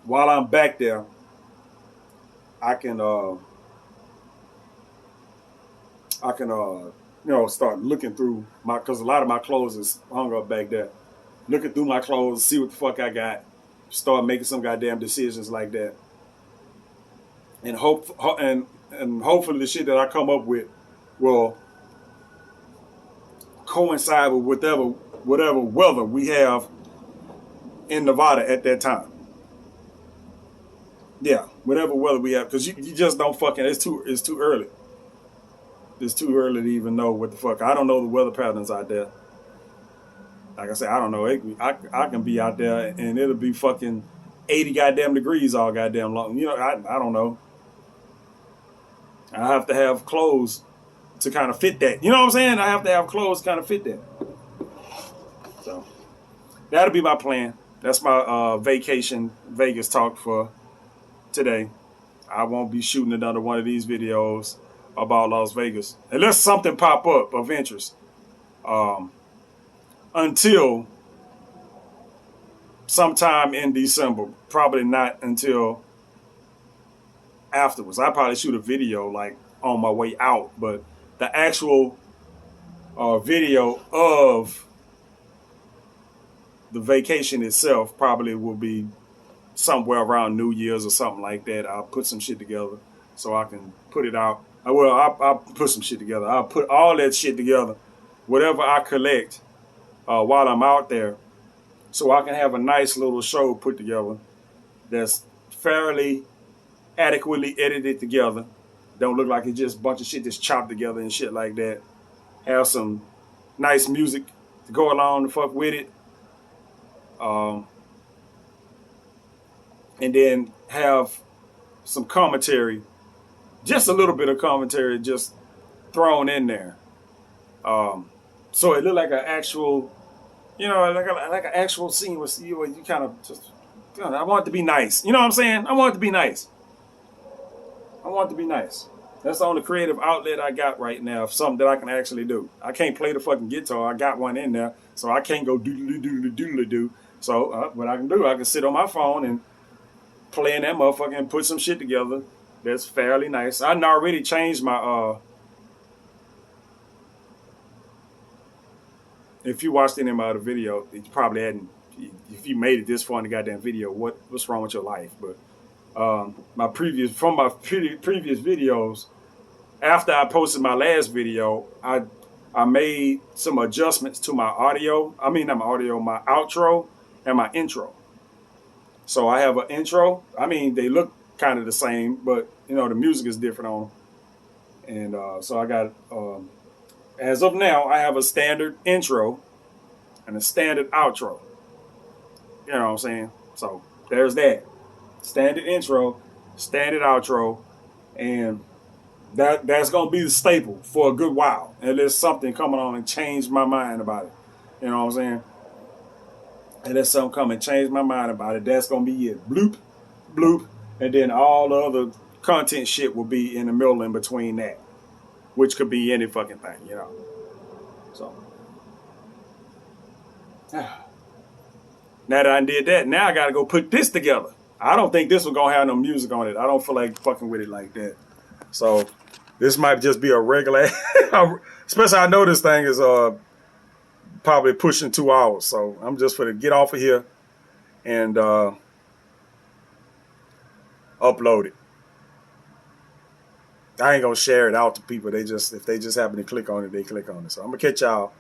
while I'm back there, I can start looking through because a lot of my clothes is hung up back there. Looking through my clothes, see what the fuck I got, start making some goddamn decisions like that, and hopefully the shit that I come up with will coincide with whatever weather we have in Nevada at that time. Yeah, whatever weather we have, because you just don't fucking, it's too early. it's too early to even know what the fuck. I don't know the weather patterns out there. Like I said, I don't know. I can be out there and it'll be fucking 80 goddamn degrees all goddamn long. You know, I don't know. I have to have clothes to kind of fit that. You know what I'm saying? I have to have clothes to kind of fit that. So that'll be my plan. That's my vacation Vegas talk for today. I won't be shooting another one of these videos about Las Vegas unless something pop up of interest. Until sometime in December, probably not until afterwards. I probably shoot a video like on my way out, but the actual video of the vacation itself probably will be somewhere around New Year's or something like that. I'll put some shit together so I can put it out. I'll put some shit together. I'll put all that shit together, whatever I collect while I'm out there, so I can have a nice little show put together that's fairly adequately edited together. Don't look like it's just a bunch of shit that's chopped together and shit like that. Have some nice music to go along to fuck with it. And then have some commentary, just a little bit of commentary just thrown in there. So it looked like an actual, you know, like an actual scene with you where you kind of just, you know, I want it to be nice. You know what I'm saying? I want it to be nice. I want it to be nice. That's the only creative outlet I got right now, something that I can actually do. I can't play the fucking guitar. I got one in there, so I can't go doodly-doodly-doodly-doo. So what I can do, I can sit on my phone and play in that motherfucker and put some shit together that's fairly nice. I already changed my, if you watched any of my other video, you probably hadn't, if you made it this far in the goddamn video, what's wrong with your life? But my previous videos, after I posted my last video, I made some adjustments to my audio. I mean, not my audio, my outro and my intro. So I have an intro. I mean, they look kind of the same, but you know, the music is different on them. And so I got, as of now, I have a standard intro and a standard outro. You know what I'm saying? So there's that. Standard intro, standard outro, and that's gonna be the staple for a good while. Unless something coming on and change my mind about it. You know what I'm saying? Unless something come and change my mind about it, that's gonna be it. Bloop, bloop, and then all the other content shit will be in the middle in between that. Which could be any fucking thing, you know. So now that I did that, now I gotta go put this together. I don't think this was gonna have no music on it. I don't feel like fucking with it like that. So this might just be a regular, especially I know this thing is probably pushing 2 hours. So I'm just gonna get off of here and upload it. I ain't gonna share it out to people. If they just happen to click on it, they click on it. So I'm gonna catch y'all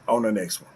on the next one.